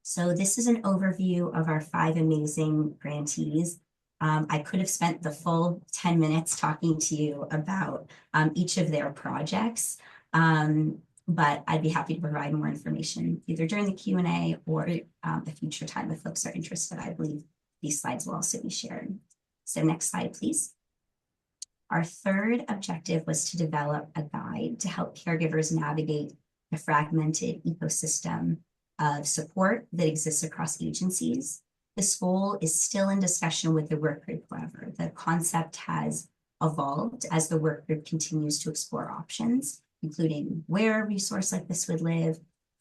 So this is an overview of our 5 amazing grantees. I could have spent the full 10 minutes talking to you about each of their projects, but I'd be happy to provide more information either during the Q&A or a future time if folks are interested. I believe these slides will also be shared. So next slide, please. Our 3rd objective was to develop a guide to help caregivers navigate the fragmented ecosystem of support that exists across agencies. This goal is still in discussion with the work group, however. The concept has evolved as the work group continues to explore options, including where a resource like this would live,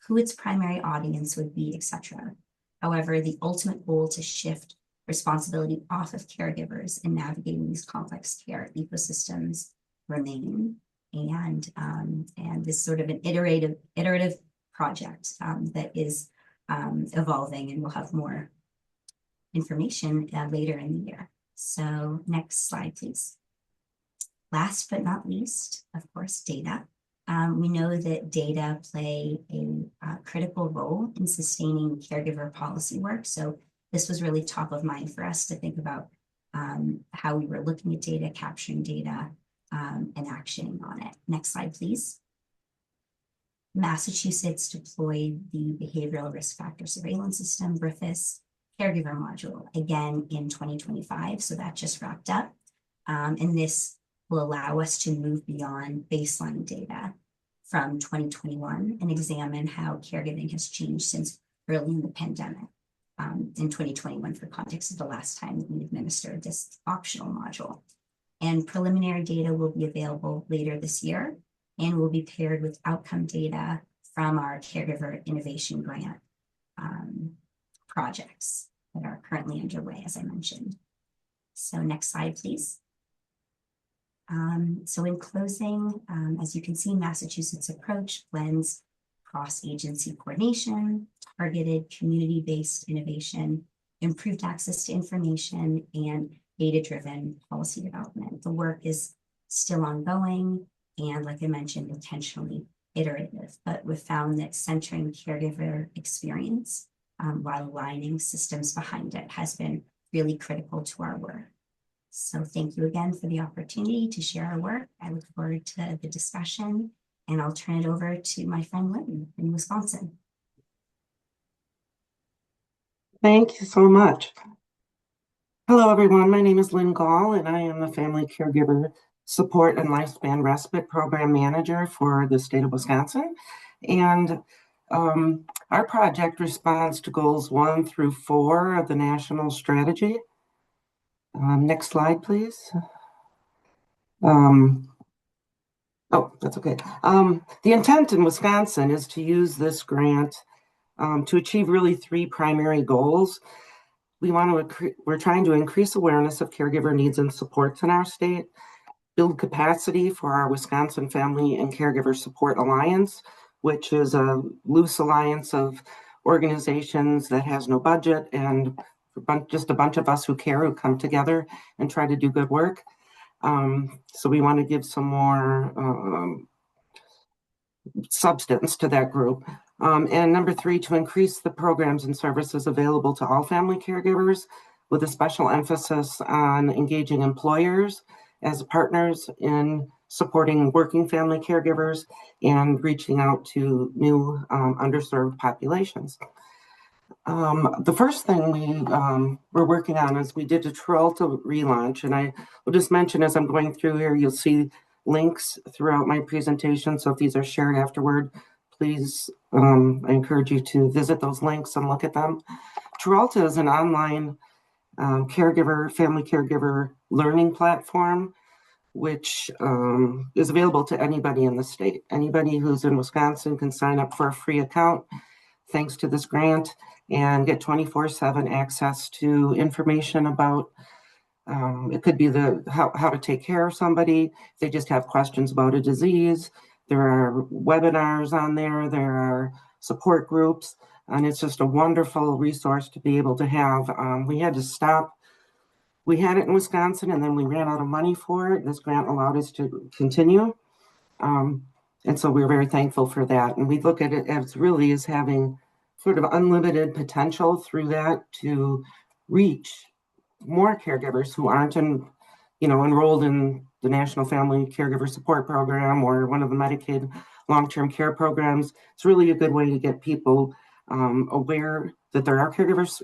who its primary audience would be, etc. However, the ultimate goal to shift responsibility off of caregivers in navigating these complex care ecosystems remain. And this sort of an iterative project that is evolving, and we'll have more information later in the year. So next slide, please. Last but not least, of course, data. We know that data play a critical role in sustaining caregiver policy work. So this was really top of mind for us to think about how we were looking at data, capturing data, and actioning on it. Next slide, please. Massachusetts deployed the Behavioral Risk Factor Surveillance System, BRIFIS, caregiver module, again in 2025. So that just wrapped up. And this will allow us to move beyond baseline data from 2021 and examine how caregiving has changed since early in the pandemic. In 2021, for context, is the last time that we administered this optional module. And preliminary data will be available later this year and will be paired with outcome data from our Caregiver Innovation Grant projects that are currently underway, as I mentioned. So next slide, please. So in closing, as you can see, Massachusetts' approach blends cross-agency coordination, targeted community-based innovation, improved access to information, and data-driven policy development. The work is still ongoing and, like I mentioned, intentionally iterative, but we've found that centering caregiver experience while aligning systems behind it has been really critical to our work. So thank you again for the opportunity to share our work. I look forward to the discussion, and I'll turn it over to my friend Lynn in Wisconsin. Thank you so much. Hello, everyone. My name is Lynn Gall, and I am the Family Caregiver Support and Lifespan Respite Program Manager for the state of Wisconsin. And our project responds to goals 1 through 4 of the national strategy. Next slide, please. Oh, that's okay. The intent in Wisconsin is to use this grant to achieve really 3 primary goals. We're trying to increase awareness of caregiver needs and supports in our state, build capacity for our Wisconsin Family and Caregiver Support Alliance, which is a loose alliance of organizations that has no budget and just a bunch of us who care, who come together and try to do good work. So we want to give some more substance to that group. And number 3, to increase the programs and services available to all family caregivers with a special emphasis on engaging employers as partners in supporting working family caregivers and reaching out to new underserved populations. The first thing we're working on is we did a Trelta relaunch, and I will just mention as I'm going through here, you'll see links throughout my presentation. So if these are shared afterward, please, I encourage you to visit those links and look at them. Trelta is an online family caregiver learning platform, which is available to anybody in the state. Anybody who's in Wisconsin can sign up for a free account thanks to this grant and get 24/7 access to information about it could be how to take care of somebody. If they just have questions about a disease, there are webinars on there, there are support groups, and it's just a wonderful resource to be able to have. We had to stop. We had it in Wisconsin, and then we ran out of money for it. This grant allowed us to continue. And so we're very thankful for that. And we look at it as really as having sort of unlimited potential through that to reach more caregivers who aren't enrolled in the National Family Caregiver Support Program or one of the Medicaid long-term care programs. It's really a good way to get people aware that there are caregivers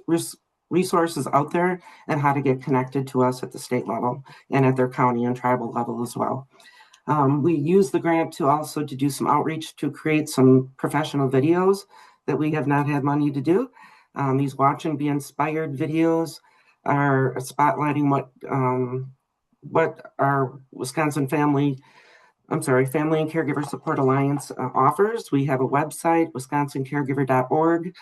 resources out there and how to get connected to us at the state level and at their county and tribal level as well. We use the grant to do some outreach to create some professional videos that we have not had money to do. These Watch and Be Inspired videos are spotlighting what our Family and Caregiver Support Alliance offers. We have a website, wisconsincaregiver.org,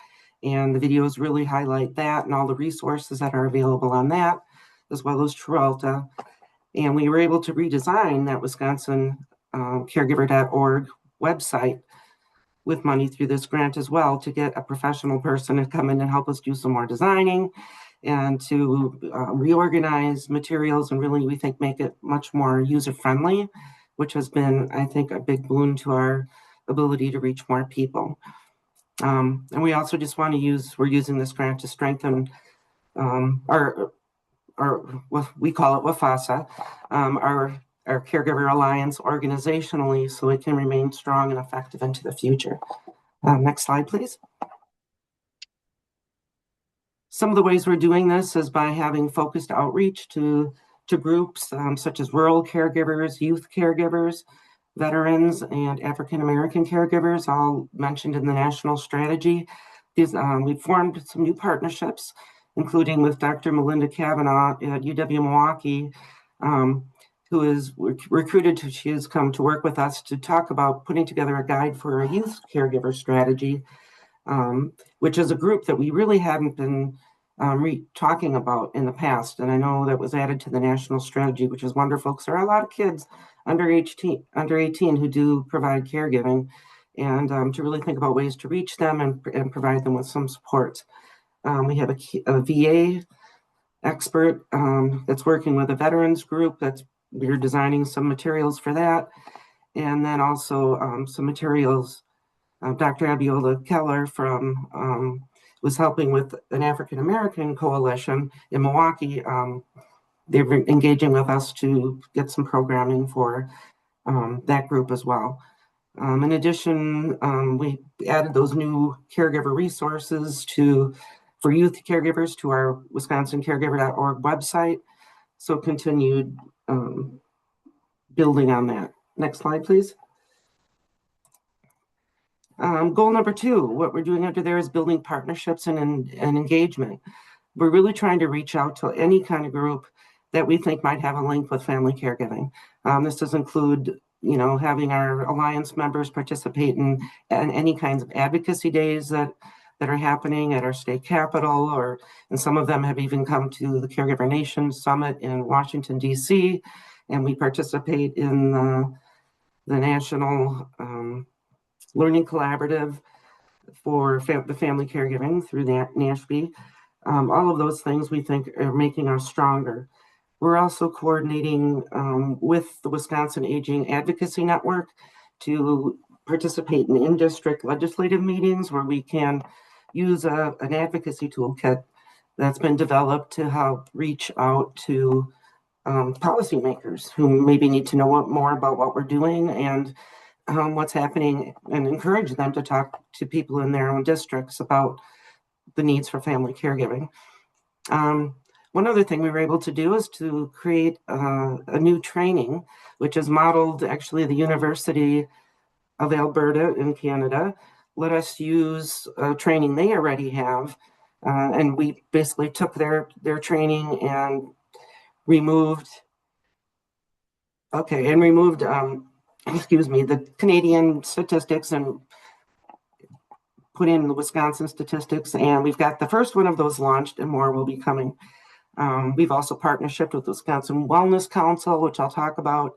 and the videos really highlight that and all the resources that are available on that, as well as Trelta. And we were able to redesign that wisconsincaregiver.org website with money through this grant as well to get a professional person to come in and help us do some more designing and to reorganize materials and really, we think, make it much more user-friendly, which has been, I think, a big boon to our ability to reach more people. And we also just we're using this grant to strengthen we call it WAFASA, our Caregiver Alliance organizationally, so it can remain strong and effective into the future. Next slide, please. Some of the ways we're doing this is by having focused outreach to groups such as rural caregivers, youth caregivers, veterans, and African-American caregivers, all mentioned in the national strategy. We've formed some new partnerships, including with Dr. Melinda Kavanaugh at UW-Milwaukee, who is recruited she has come to work with us to talk about putting together a guide for a youth caregiver strategy, which is a group that we really hadn't been talking about in the past. And I know that was added to the national strategy, which is wonderful because there are a lot of kids under 18 who do provide caregiving, and to really think about ways to reach them and provide them with some support. We have a VA expert that's working with a veterans group we're designing some materials for that. And then also some materials, Dr. Abiola Keller was helping with an African-American coalition in Milwaukee. They're engaging with us to get some programming for that group as well. In addition, we added those new caregiver resources for youth caregivers to our wisconsincaregiver.org website. So continued building on that. Next slide, please. Goal number 2, what we're doing under there is building partnerships and engagement. We're really trying to reach out to any kind of group that we think might have a link with family caregiving. This does include, having our alliance members participate in any kinds of advocacy days that are happening at our state capitol, and some of them have even come to the Caregiver Nation Summit in Washington, D.C., and we participate in the National Learning Collaborative for the family caregiving through NASHB. All of those things we think are making us stronger. We're also coordinating with the Wisconsin Aging Advocacy Network to participate in in-district legislative meetings where we can use an advocacy toolkit that's been developed to help reach out to policymakers who maybe need to know more about what we're doing and what's happening, and encourage them to talk to people in their own districts about the needs for family caregiving. One other thing we were able to do is to create a new training, which is modeled actually the University of Alberta in Canada. Let us use training they already have. And we basically took their training and removed, excuse me, the Canadian statistics and put in the Wisconsin statistics. And we've got the first one of those launched, and more will be coming. We've also partnership with Wisconsin Wellness Council, which I'll talk about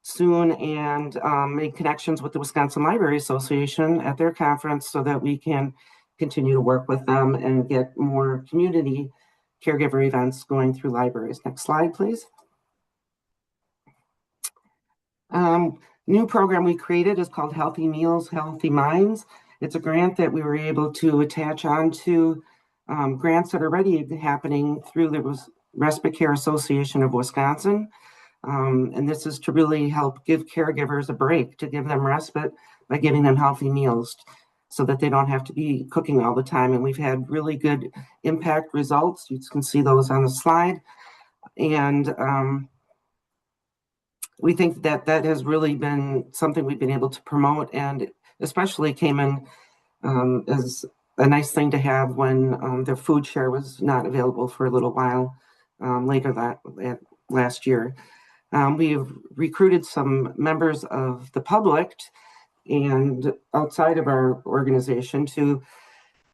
soon, and made connections with the Wisconsin Library Association at their conference so that we can continue to work with them and get more community caregiver events going through libraries. Next slide, please. New program we created is called Healthy Meals, Healthy Minds. It's a grant that we were able to attach onto grants that are already happening through the Respite Care Association of Wisconsin. And this is to really help give caregivers a break, to give them respite by giving them healthy meals so that they don't have to be cooking all the time. And we've had really good impact results. You can see those on the slide. And we think that that has really been something we've been able to promote, and especially came in as a nice thing to have when their food share was not available for a little while later that last year. We've recruited some members of the public and outside of our organization to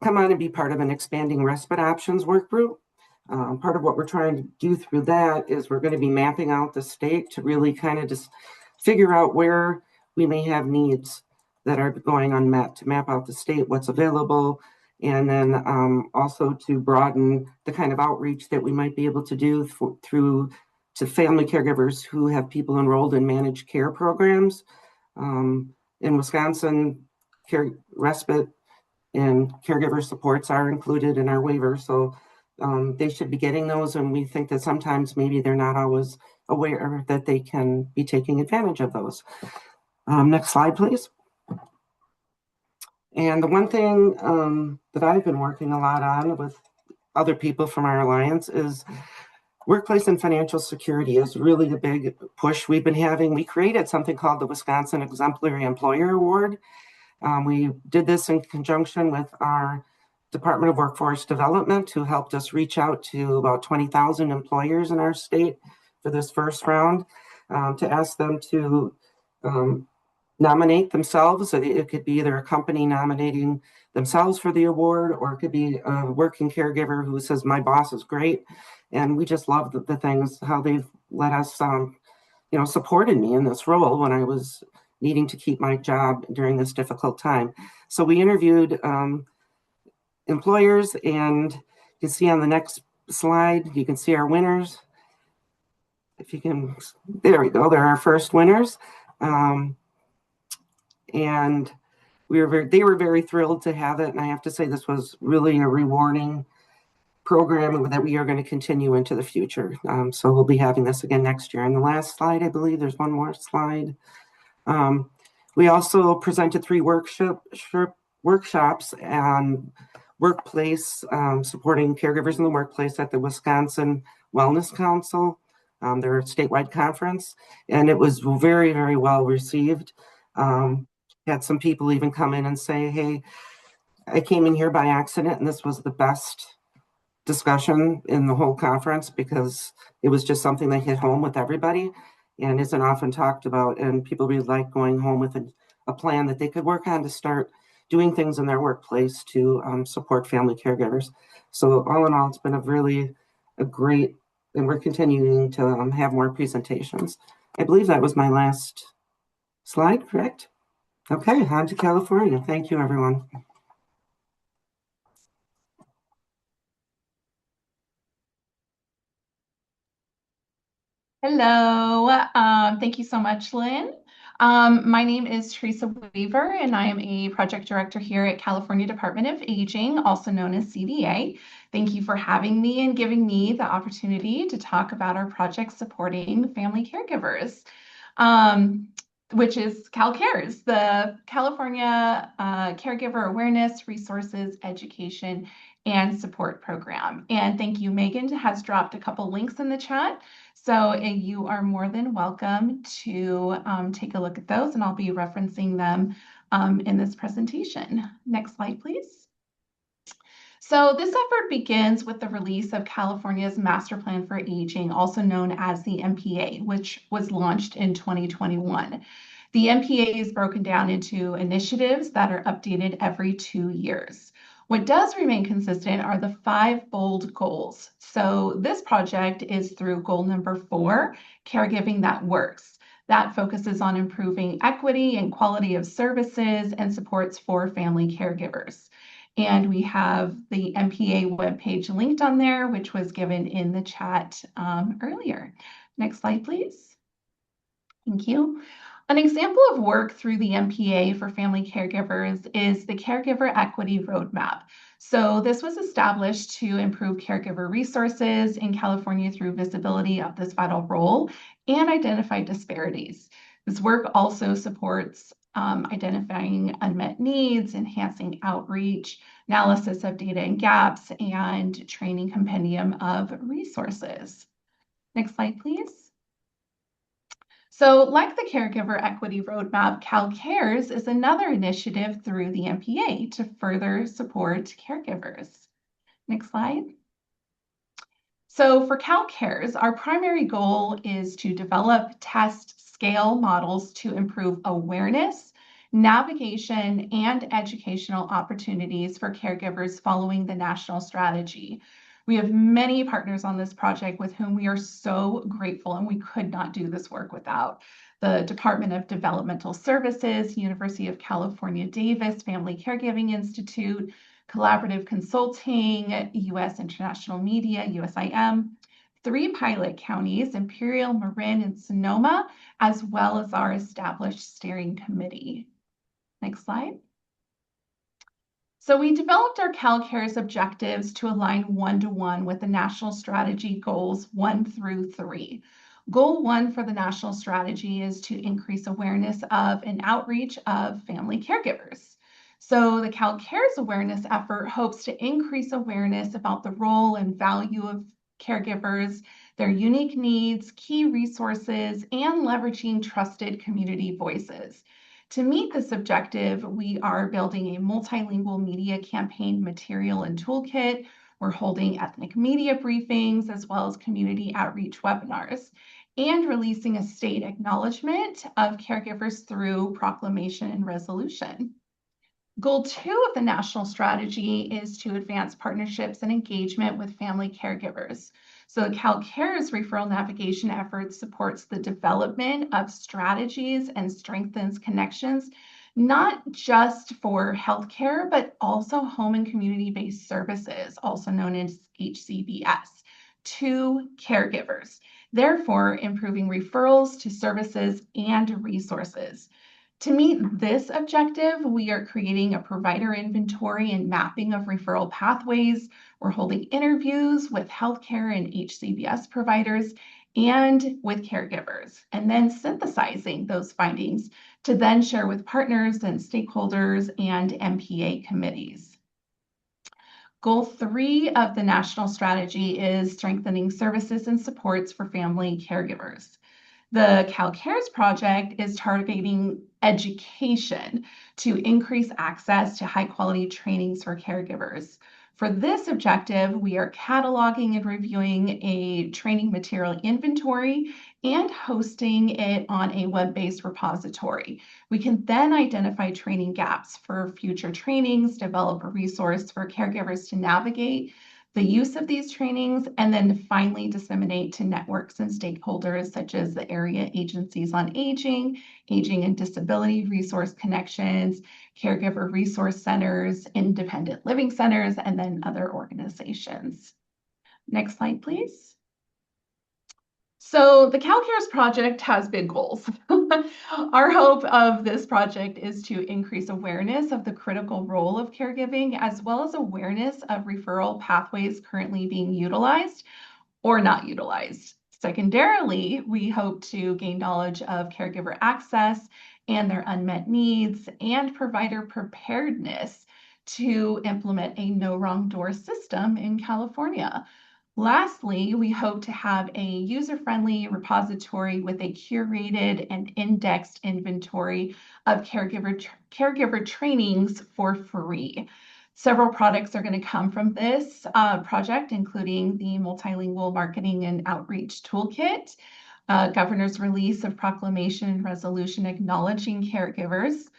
come on and be part of an expanding respite options work group. Part of what we're trying to do through that is we're going to be mapping out the state to really kind of just figure out where we may have needs that are going unmet, to map out the state, what's available, and then also to broaden the kind of outreach that we might be able to do through to family caregivers who have people enrolled in managed care programs. In Wisconsin, respite and caregiver supports are included in our waiver, so they should be getting those, and we think that sometimes maybe they're not always aware that they can be taking advantage of those. Next slide, please. And the one thing that I've been working a lot on with other people from our alliance is workplace and financial security is really a big push we've been having. We created something called the Wisconsin Exemplary Employer Award. We did this in conjunction with our Department of Workforce Development, who helped us reach out to about 20,000 employers in our state for this first round to ask them to nominate themselves. So it could be either a company nominating themselves for the award, or it could be a working caregiver who says, my boss is great. And we just love the things, how they've let us, supported me in this role when I was needing to keep my job during this difficult time. So we interviewed employers, and you can see on the next slide, you can see our winners. If you can, there we go, they're our first winners. And they were very thrilled to have it. And I have to say, this was really a rewarding program that we are going to continue into the future. So we'll be having this again next year. And the last slide, I believe there's one more slide. We also presented 3 workshops on workplace, supporting caregivers in the workplace at the Wisconsin Wellness Council, their statewide conference, and it was very, very well received. Had some people even come in and say, hey, I came in here by accident, and this was the best discussion in the whole conference because it was just something that hit home with everybody and isn't often talked about, and people really like going home with a plan that they could work on to start doing things in their workplace to support family caregivers. So all in all, it's been a great, and we're continuing to have more presentations. I believe that was my last slide, correct? Okay, on to California. Thank you, everyone. Hello, thank you so much, Lynn. My name is Teresa Weaver, and I am a project director here at California Department of Aging, also known as CDA. Thank you for having me and giving me the opportunity to talk about our project supporting family caregivers, which is CalCares, the California Caregiver Awareness, Resources, Education, and Support Program. And thank you, Megan, has dropped a couple links in the chat. So you are more than welcome to take a look at those, and I'll be referencing them in this presentation. Next slide, please. So this effort begins with the release of California's Master Plan for Aging, also known as the MPA, which was launched in 2021. The MPA is broken down into initiatives that are updated every 2 years. What does remain consistent are the 5 bold goals. So this project is through goal number 4, caregiving that works. That focuses on improving equity and quality of services and supports for family caregivers. And we have the MPA webpage linked on there, which was given in the chat earlier. Next slide, please. Thank you. An example of work through the MPA for family caregivers is the Caregiver Equity Roadmap. So this was established to improve caregiver resources in California through visibility of this vital role and identify disparities. This work also supports identifying unmet needs, enhancing outreach, analysis of data and gaps, and training compendium of resources. Next slide, please. So like the Caregiver Equity Roadmap, CalCares is another initiative through the MPA to further support caregivers. Next slide. So for CalCares, our primary goal is to develop, test, scale models to improve awareness, navigation, and educational opportunities for caregivers following the national strategy. We have many partners on this project with whom we are so grateful, and we could not do this work without the Department of Developmental Services, University of California, Davis Family Caregiving Institute, Collaborative Consulting, U.S. International Media, USIM, 3 pilot counties, Imperial, Marin, and Sonoma, as well as our established steering committee. Next slide. So we developed our CalCares objectives to align one-to-one with the national strategy goals 1 through 3. Goal 1 for the national strategy is to increase awareness of and outreach of family caregivers. So the CalCares awareness effort hopes to increase awareness about the role and value of caregivers, their unique needs, key resources, and leveraging trusted community voices. To meet this objective, we are building a multilingual media campaign material and toolkit. We're holding ethnic media briefings as well as community outreach webinars, and releasing a state acknowledgement of caregivers through proclamation and resolution. Goal 2 of the national strategy is to advance partnerships and engagement with family caregivers. So the CalCares referral navigation effort supports the development of strategies and strengthens connections, not just for healthcare, but also home and community-based services, also known as HCBS, to caregivers, therefore improving referrals to services and resources. To meet this objective, we are creating a provider inventory and mapping of referral pathways. We're holding interviews with healthcare and HCBS providers and with caregivers, and then synthesizing those findings to then share with partners and stakeholders and MPA committees. Goal 3 of the national strategy is strengthening services and supports for family caregivers. The CalCares project is targeting education to increase access to high-quality trainings for caregivers. For this objective, we are cataloging and reviewing a training material inventory and hosting it on a web-based repository. We can then identify training gaps for future trainings, develop a resource for caregivers to navigate the use of these trainings, and then finally disseminate to networks and stakeholders such as the area agencies on aging, aging and disability resource connections, caregiver resource centers, independent living centers, and then other organizations. Next slide, please. So the CalCares project has big goals. Our hope of this project is to increase awareness of the critical role of caregiving, as well as awareness of referral pathways currently being utilized or not utilized. Secondarily, we hope to gain knowledge of caregiver access and their unmet needs and provider preparedness to implement a no wrong door system in California. Lastly, we hope to have a user-friendly repository with a curated and indexed inventory of caregiver trainings for free. Several products are going to come from this project, including the Multilingual Marketing and Outreach Toolkit, Governor's release of proclamation and resolution acknowledging caregivers,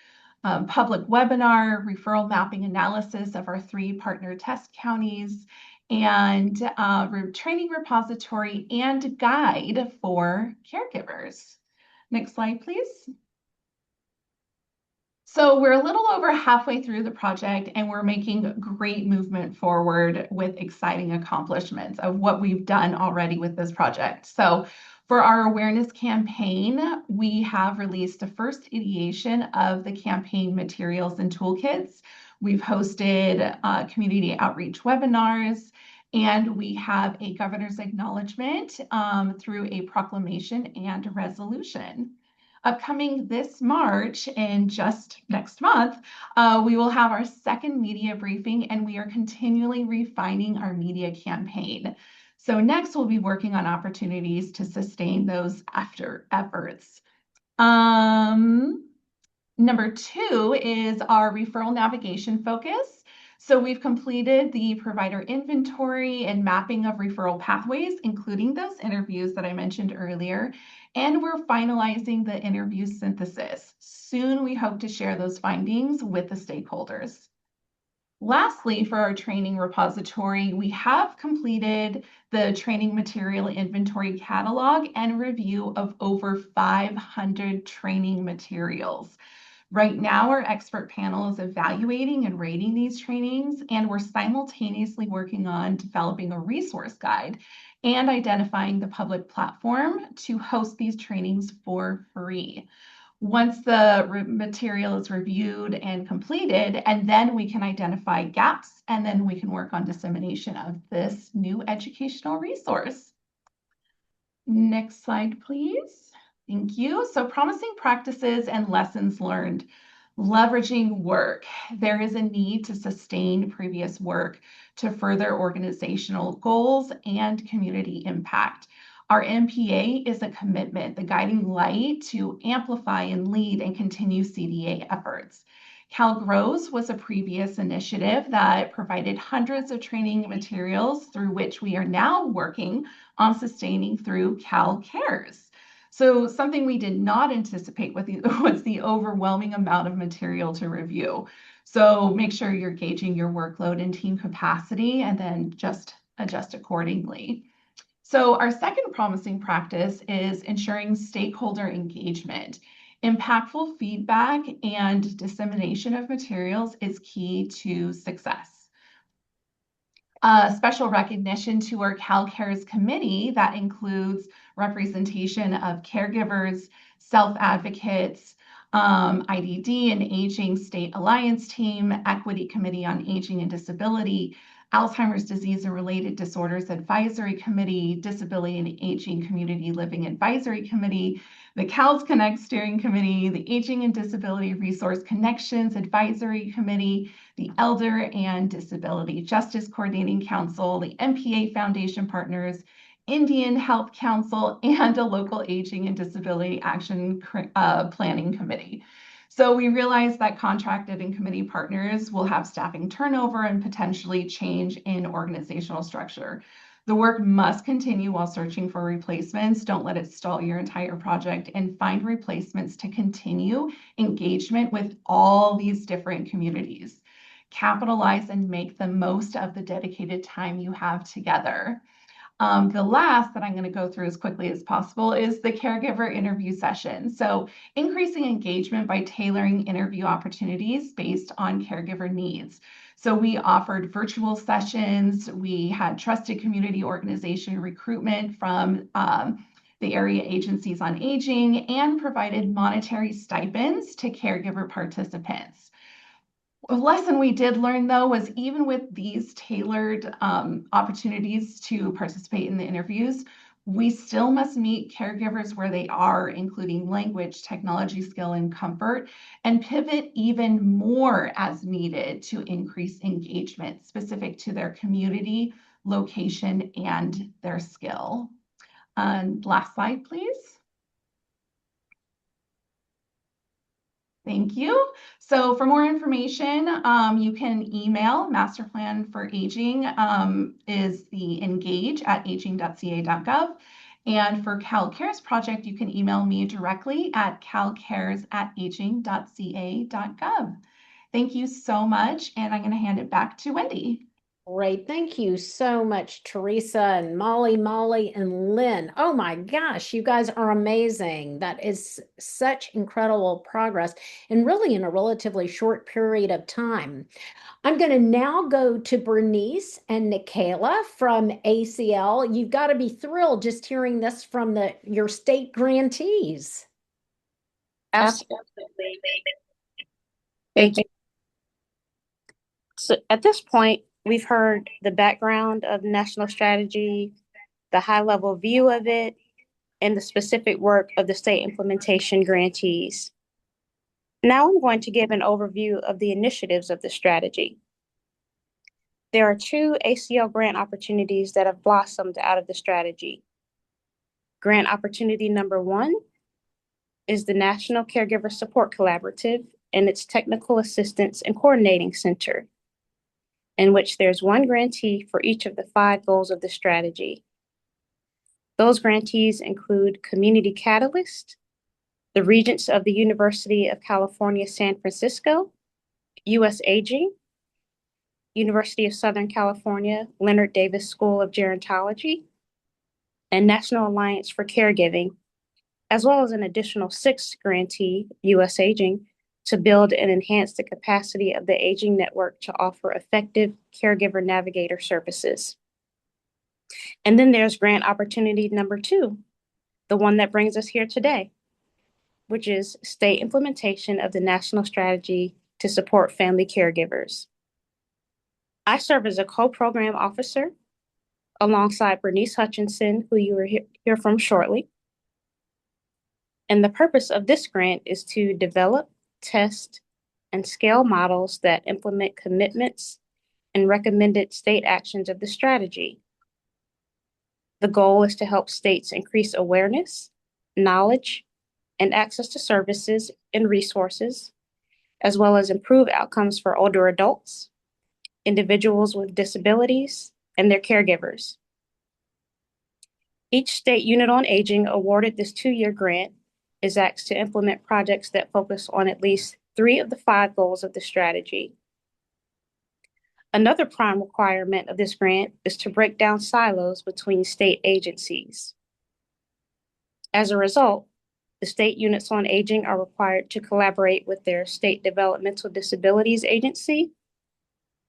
public webinar, referral mapping analysis of our 3 partner test counties, and training repository and guide for caregivers. Next slide, please. So we're a little over halfway through the project, and we're making great movement forward with exciting accomplishments of what we've done already with this project. So for our awareness campaign, we have released the first ideation of the campaign materials and toolkits. We've hosted community outreach webinars, and we have a governor's acknowledgement through a proclamation and resolution. Upcoming this March and just next month, we will have our second media briefing, and we are continually refining our media campaign. So next, we'll be working on opportunities to sustain those after efforts. Number 2 is our referral navigation focus. So we've completed the provider inventory and mapping of referral pathways, including those interviews that I mentioned earlier, and we're finalizing the interview synthesis. Soon, we hope to share those findings with the stakeholders. Lastly, for our training repository, we have completed the training material inventory catalog and review of over 500 training materials. Right now, our expert panel is evaluating and rating these trainings, and we're simultaneously working on developing a resource guide and identifying the public platform to host these trainings for free. Once the material is reviewed and completed, and then we can identify gaps, and then we can work on dissemination of this new educational resource. Next slide, please. Thank you. So promising practices and lessons learned. Leveraging work. There is a need to sustain previous work to further organizational goals and community impact. Our MPA is a commitment, the guiding light to amplify and lead and continue CDA efforts. Cal Grows was a previous initiative that provided hundreds of training materials through which we are now working on sustaining through Cal Cares. So something we did not anticipate was the overwhelming amount of material to review. So make sure you're gauging your workload and team capacity, and then just adjust accordingly. So our second promising practice is ensuring stakeholder engagement. Impactful feedback and dissemination of materials is key to success. Special recognition to our CalCares committee that includes representation of caregivers, self-advocates, IDD and Aging State Alliance Team, Equity Committee on Aging and Disability, Alzheimer's Disease and Related Disorders Advisory Committee, Disability and Aging Community Living Advisory Committee, the CALS Connect Steering Committee, the Aging and Disability Resource Connections Advisory Committee, the Elder and Disability Justice Coordinating Council, the MPA Foundation Partners, Indian Health Council, and a local Aging and Disability Action Planning Committee. So we realize that contracted and committee partners will have staffing turnover and potentially change in organizational structure. The work must continue while searching for replacements. Don't let it stall your entire project, and find replacements to continue engagement with all these different communities. Capitalize and make the most of the dedicated time you have together. The last that I'm going to go through as quickly as possible is the caregiver interview session. So increasing engagement by tailoring interview opportunities based on caregiver needs. So we offered virtual sessions. We had trusted community organization recruitment from the area agencies on aging, and provided monetary stipends to caregiver participants. A lesson we did learn, though, was even with these tailored opportunities to participate in the interviews, we still must meet caregivers where they are, including language, technology skill, and comfort, and pivot even more as needed to increase engagement specific to their community, location, and their skill. And last slide, please. Thank you. So for more information, you can email Master Plan for Aging is the engage@aging.ca.gov. And for CalCares project, you can email me directly at calcares@aging.ca.gov. Thank you so much. And I'm going to hand it back to Wendy. Great. Thank you so much, Teresa and Molly and Lynn. Oh my gosh, you guys are amazing. That is such incredible progress and really in a relatively short period of time. I'm going to now go to Bernice and Nicaila from ACL. You've got to be thrilled just hearing this from your state grantees. Absolutely. Thank you. So at this point, we've heard the background of the national strategy, the high-level view of it, and the specific work of the state implementation grantees. Now I'm going to give an overview of the initiatives of the strategy. There are 2 ACL grant opportunities that have blossomed out of the strategy. Grant opportunity number 1 is the National Caregiver Support Collaborative and its Technical Assistance and Coordinating Center, in which there's 1 grantee for each of the 5 goals of the strategy. Those grantees include Community Catalyst, the Regents of the University of California, San Francisco, U.S. Aging, University of Southern California, Leonard Davis School of Gerontology, and National Alliance for Caregiving, as well as an additional 6th grantee, U.S. Aging, to build and enhance the capacity of the aging network to offer effective caregiver navigator services. And then there's grant opportunity number 2, the one that brings us here today, which is state implementation of the national strategy to support family caregivers. I serve as a co-program officer alongside Bernice Hutchinson, who you will hear from shortly. And the purpose of this grant is to develop, test, and scale models that implement commitments and recommended state actions of the strategy. The goal is to help states increase awareness, knowledge, and access to services and resources, as well as improve outcomes for older adults, individuals with disabilities, and their caregivers. Each state unit on aging awarded this 2-year grant is asked to implement projects that focus on at least 3 of the 5 goals of the strategy. Another prime requirement of this grant is to break down silos between state agencies. As a result, the state units on aging are required to collaborate with their state developmental disabilities agency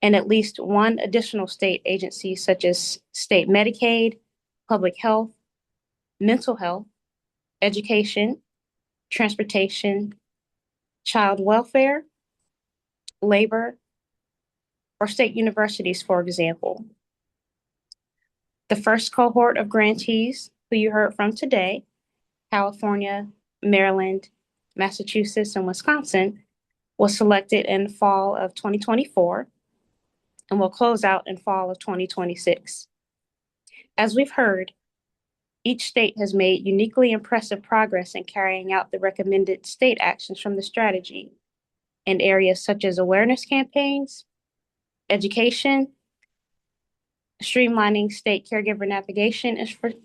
and at least 1 additional state agency, such as state Medicaid, public health, mental health, education, transportation, child welfare, labor, or state universities, for example. The first cohort of grantees who you heard from today, California, Maryland, Massachusetts, and Wisconsin, was selected in fall of 2024 and will close out in fall of 2026. As we've heard, each state has made uniquely impressive progress in carrying out the recommended state actions from the strategy in areas such as awareness campaigns, education, streamlining state caregiver navigation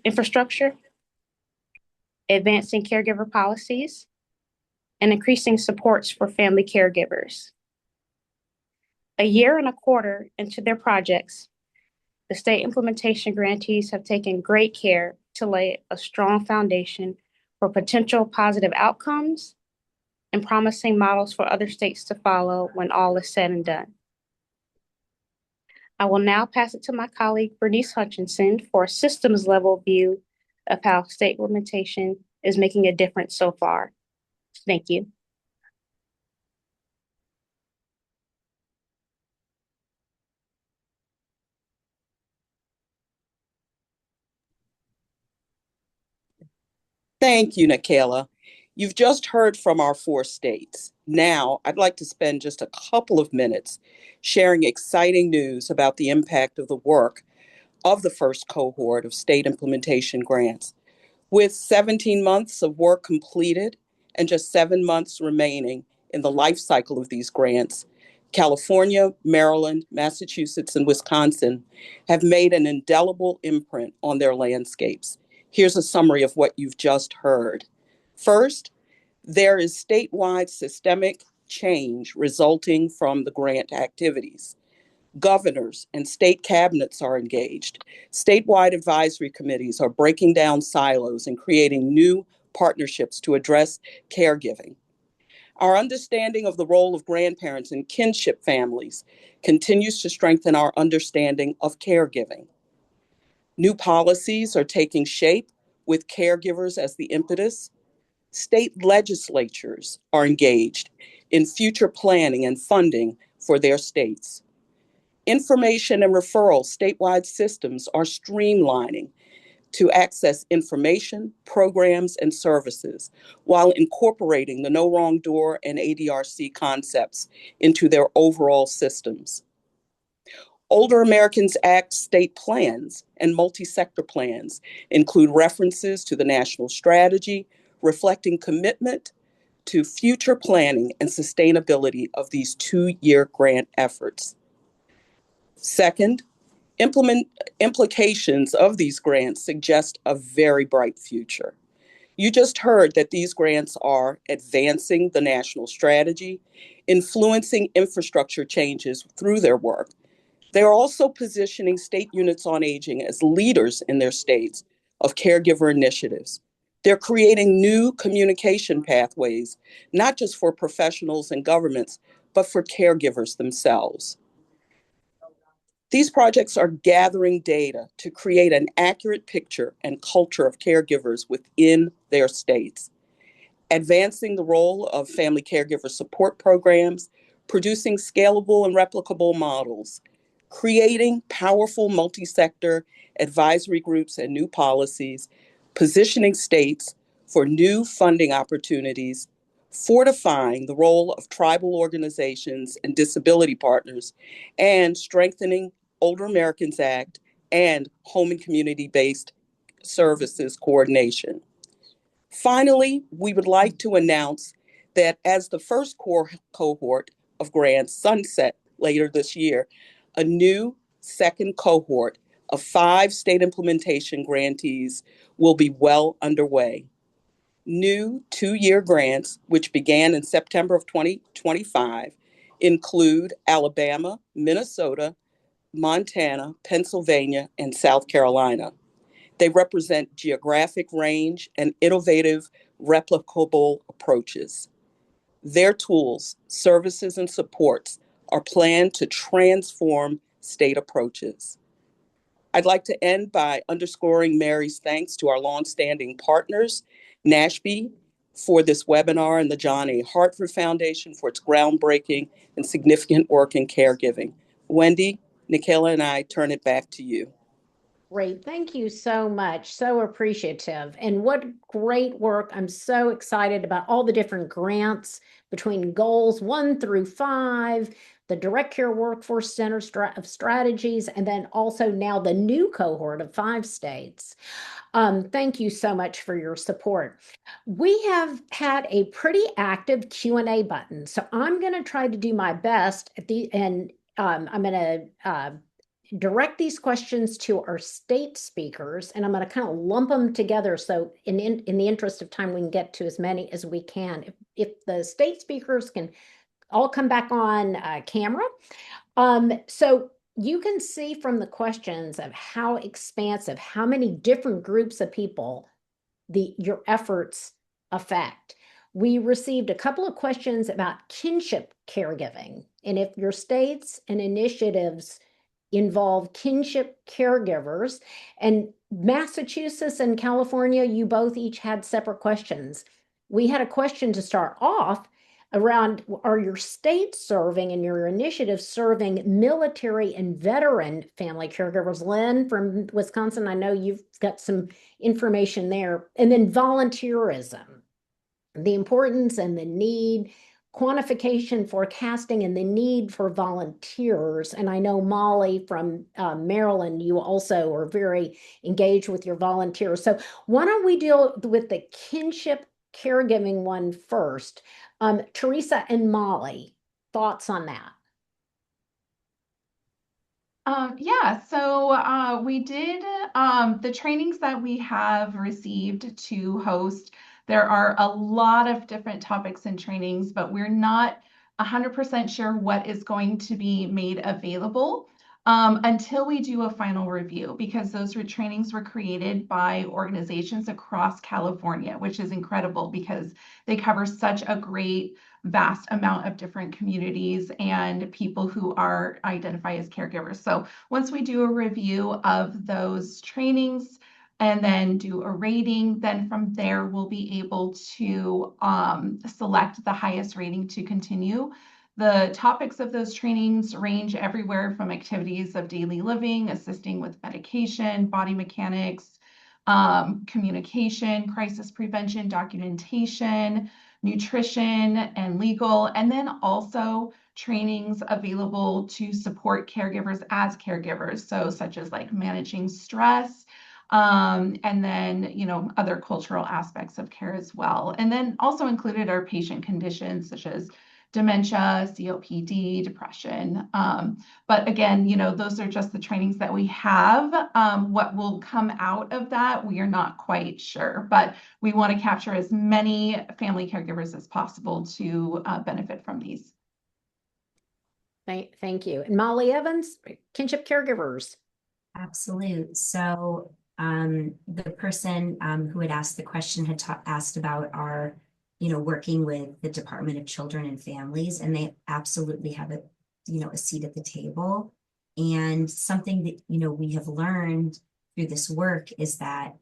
infrastructure, advancing caregiver policies, and increasing supports for family caregivers. A year and a quarter into their projects, the state implementation grantees have taken great care to lay a strong foundation for potential positive outcomes and promising models for other states to follow when all is said and done. I will now pass it to my colleague, Bernice Hutchinson, for a systems level view of how state implementation is making a difference so far. Thank you. Thank you, Nikayla. You've just heard from our 4 states. Now, I'd like to spend just a couple of minutes sharing exciting news about the impact of the work of the first cohort of state implementation grants. With 17 months of work completed and just 7 months remaining in the life cycle of these grants, California, Maryland, Massachusetts, and Wisconsin have made an indelible imprint on their landscapes. Here's a summary of what you've just heard. First, there is statewide systemic change resulting from the grant activities. Governors and state cabinets are engaged. Statewide advisory committees are breaking down silos and creating new partnerships to address caregiving. Our understanding of the role of grandparents and kinship families continues to strengthen our understanding of caregiving. New policies are taking shape with caregivers as the impetus. State legislatures are engaged in future planning and funding for their states. Information and referral statewide systems are streamlining to access information, programs, and services while incorporating the No Wrong Door and ADRC concepts into their overall systems. Older Americans Act state plans and multi-sector plans include references to the national strategy, reflecting commitment to future planning and sustainability of these 2-year grant efforts. Second, implications of these grants suggest a very bright future. You just heard that these grants are advancing the national strategy, influencing infrastructure changes through their work. They are also positioning state units on aging as leaders in their states of caregiver initiatives. They're creating new communication pathways, not just for professionals and governments, but for caregivers themselves. These projects are gathering data to create an accurate picture and culture of caregivers within their states, advancing the role of family caregiver support programs, producing scalable and replicable models, creating powerful multi-sector advisory groups and new policies, positioning states for new funding opportunities, fortifying the role of tribal organizations and disability partners, and strengthening Older Americans Act and home and community-based services coordination. Finally, we would like to announce that as the first core cohort of grants sunset later this year, a new second cohort of 5 state implementation grantees will be well underway. New 2-year grants, which began in September of 2025, include Alabama, Minnesota, Montana, Pennsylvania, and South Carolina. They represent geographic range and innovative, replicable approaches. Their tools, services, and supports are planned to transform state approaches. I'd like to end by underscoring Mary's thanks to our longstanding partners, NASHB, for this webinar, and the John A. Hartford Foundation for its groundbreaking and significant work in caregiving. Wendy, Nikayla, and I turn it back to you. Great. Thank you so much. So appreciative. And what great work. I'm so excited about all the different grants between goals 1 through 5, the direct care workforce center of strategies, and then also now the new cohort of 5 states. Thank you so much for your support. We have had a pretty active Q&A button, so I'm going to try to do my best at the end. I'm going to direct these questions to our state speakers, and I'm going to kind of lump them together. So in the interest of time, we can get to as many as we can. If the state speakers can all come back on camera. So you can see from the questions of how expansive, how many different groups of people your efforts affect. We received a couple of questions about kinship caregiving, and if your states and initiatives involve kinship caregivers. And Massachusetts and California, you both each had separate questions. We had a question to start off around, are your states serving and your initiatives serving military and veteran family caregivers? Lynn from Wisconsin, I know you've got some information there. And then volunteerism, the importance and the need, quantification, forecasting, and the need for volunteers. And I know Molly from Maryland, you also are very engaged with your volunteers. So why don't we deal with the kinship caregiving one first? Teresa and Molly, thoughts on that? Yeah, so we did the trainings that we have received to host. There are a lot of different topics and trainings, but we're not 100% sure what is going to be made available until we do a final review, because those trainings were created by organizations across California, which is incredible because they cover such a great vast amount of different communities and people who are identified as caregivers. So once we do a review of those trainings and then do a rating, then from there we'll be able to select the highest rating to continue. The topics of those trainings range everywhere from activities of daily living, assisting with medication, body mechanics, communication, crisis prevention, documentation, nutrition, and legal, and then also trainings available to support caregivers as caregivers. So such as like managing stress, and then, other cultural aspects of care as well. And then also included are patient conditions such as dementia, COPD, depression. But again, those are just the trainings that we have. What will come out of that, we are not quite sure, but we want to capture as many family caregivers as possible to benefit from these. Thank you. And Molly Evans, kinship caregivers. Absolute. So the person who had asked the question had asked about our, working with the Department of Children and Families, and they absolutely have a seat at the table. And something that, we have learned through this work is that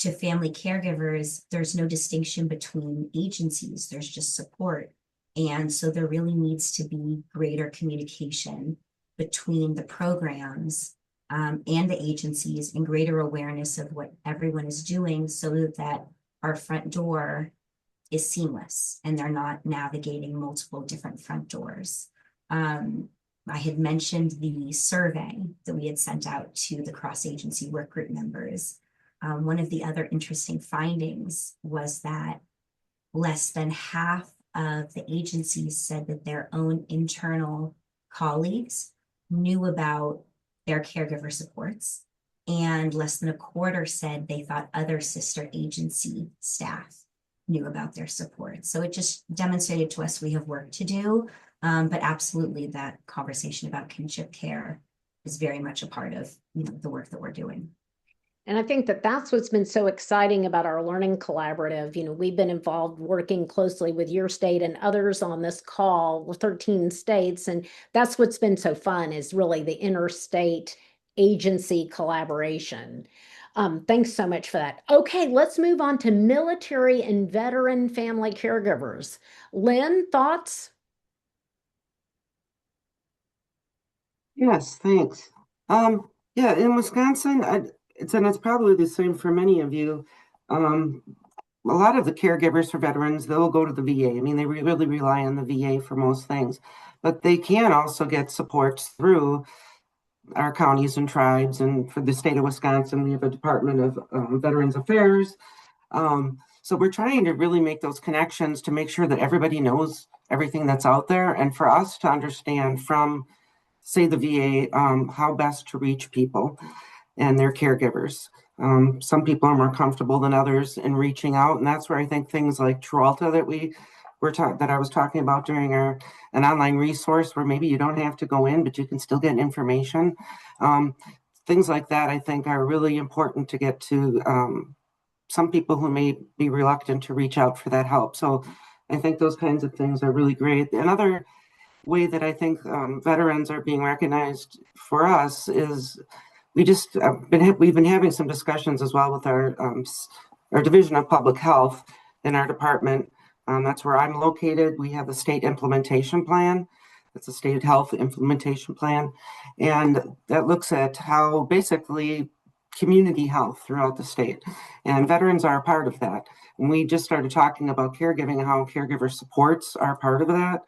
to family caregivers, there's no distinction between agencies, there's just support. And so there really needs to be greater communication between the programs and the agencies, and greater awareness of what everyone is doing so that our front door is seamless and they're not navigating multiple different front doors. I had mentioned the survey that we had sent out to the cross-agency work group members. One of the other interesting findings was that less than half of the agencies said that their own internal colleagues knew about their caregiver supports, and less than a quarter said they thought other sister agency staff knew about their support. So it just demonstrated to us we have work to do, but absolutely that conversation about kinship care is very much a part of the work that we're doing. And I think that that's what's been so exciting about our learning collaborative. We've been involved working closely with your state and others on this call, 13 states. And that's what's been so fun, is really the interstate agency collaboration. Thanks so much for that. Okay, let's move on to military and veteran family caregivers. Lynn, thoughts? Yes, thanks. Yeah, in Wisconsin, it's probably the same for many of you. A lot of the caregivers for veterans, they'll go to the VA. I mean, they really rely on the VA for most things, but they can also get supports through our counties and tribes. And for the state of Wisconsin, we have a Department of Veterans Affairs. So we're trying to really make those connections to make sure that everybody knows everything that's out there, and for us to understand from, say, the VA, how best to reach people and their caregivers. Some people are more comfortable than others in reaching out, and that's where I think things like Tralta that I was talking about during an online resource where maybe you don't have to go in, but you can still get information. Things like that I think are really important to get to some people who may be reluctant to reach out for that help. So I think those kinds of things are really great. Another way that I think veterans are being recognized for us is we've been having some discussions as well with our Division of Public Health in our department. That's where I'm located. We have the state implementation plan. It's a state health implementation plan. And that looks at how basically community health throughout the state. And veterans are a part of that. And we just started talking about caregiving and how caregiver supports are part of that.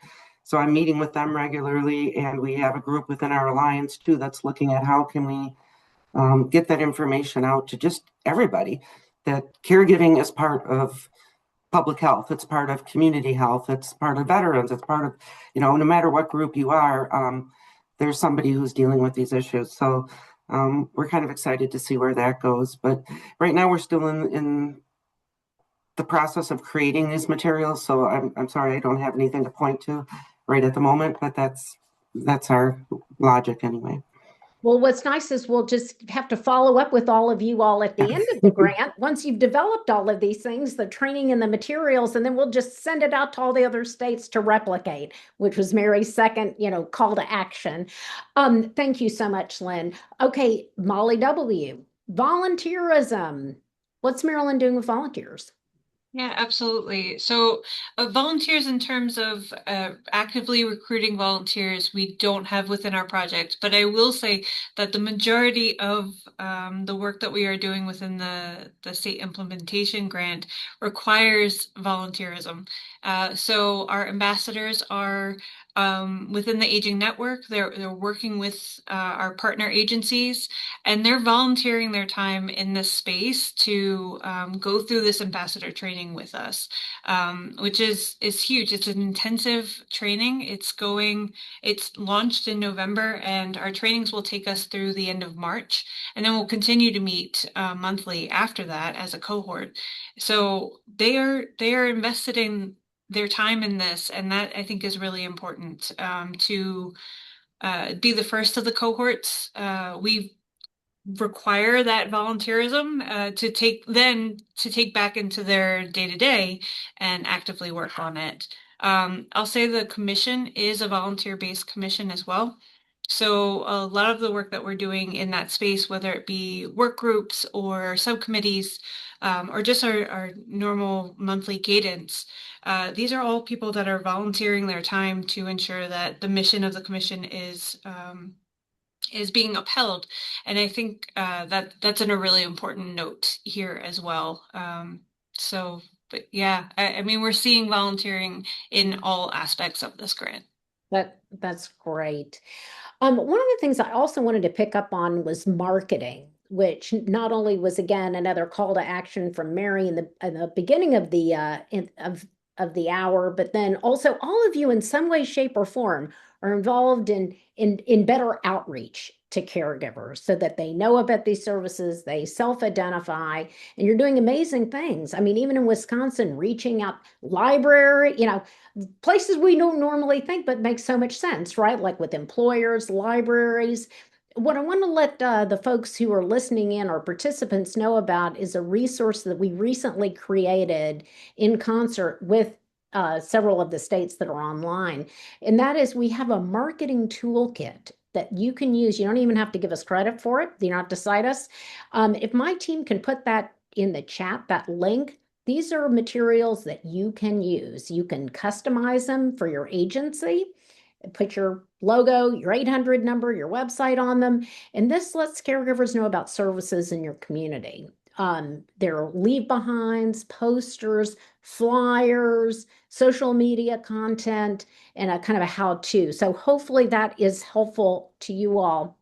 So I'm meeting with them regularly, and we have a group within our alliance too that's looking at how can we get that information out to just everybody, that caregiving is part of public health, it's part of community health, it's part of veterans, it's part of, no matter what group you are, there's somebody who's dealing with these issues. So we're kind of excited to see where that goes. But right now we're still in the process of creating these materials. So I'm sorry, I don't have anything to point to right at the moment, but that's our logic anyway. Well, what's nice is we'll just have to follow up with all of you all at the end of the grant. Once you've developed all of these things, the training and the materials, and then we'll just send it out to all the other states to replicate, which was Mary's second, call to action. Thank you so much, Lynn. Okay, Molly W. Volunteerism. What's Maryland doing with volunteers? Yeah, absolutely. So, volunteers, in terms of actively recruiting volunteers, we don't have within our project. But I will say that the majority of the work that we are doing within the state implementation grant requires volunteerism. So our ambassadors are within the Aging Network. They're working with our partner agencies, and they're volunteering their time in this space to go through this ambassador training with us, which is huge. It's an intensive training. It's launched in November, and our trainings will take us through the end of March, and then we'll continue to meet monthly after that as a cohort. So they are investing their time in this, and that I think is really important to be the first of the cohorts. We require that volunteerism to take back into their day-to-day and actively work on it. I'll say the commission is a volunteer-based commission as well. So a lot of the work that we're doing in that space, whether it be work groups or subcommittees, or just our normal monthly cadence, these are all people that are volunteering their time to ensure that the mission of the commission is being upheld. And I think that's a really important note here as well. But yeah, I mean, we're seeing volunteering in all aspects of this grant. That's great. One of the things I also wanted to pick up on was marketing, which not only was again another call to action from Mary in the beginning of the hour, but then also all of you in some way, shape, or form are involved in better outreach to caregivers so that they know about these services, they self-identify, and you're doing amazing things. I mean, even in Wisconsin, reaching out library, places we don't normally think, but makes so much sense, right? Like with employers, libraries. What I want to let the folks who are listening in or participants know about is a resource that we recently created in concert with several of the states that are online. And that is, we have a marketing toolkit that you can use. You don't even have to give us credit for it. You don't have to cite us. If my team can put that in the chat, that link, these are materials that you can use. You can customize them for your agency, put your logo, your 800 number, your website on them. And this lets caregivers know about services in your community. There are leave behinds, posters, flyers, social media content, and a kind of a how-to. So hopefully that is helpful to you all.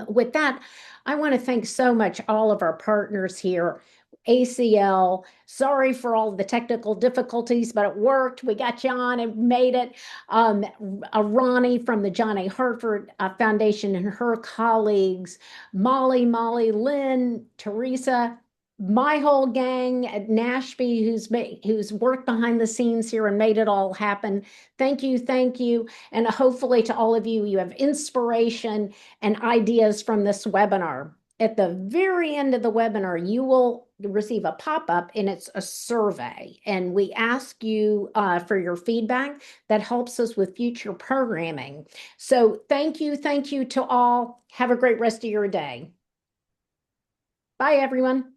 With that, I want to thank so much all of our partners here. ACL, sorry for all the technical difficulties, but it worked. We got you on and made it. Ronnie from the John A. Hartford Foundation and her colleagues, Molly, Lynn, Teresa, my whole gang at Nashby who's worked behind the scenes here and made it all happen. Thank you. And hopefully to all of you, you have inspiration and ideas from this webinar. At the very end of the webinar, you will receive a pop-up, and it's a survey. And we ask you for your feedback. That helps us with future programming. So thank you to all. Have a great rest of your day. Bye, everyone.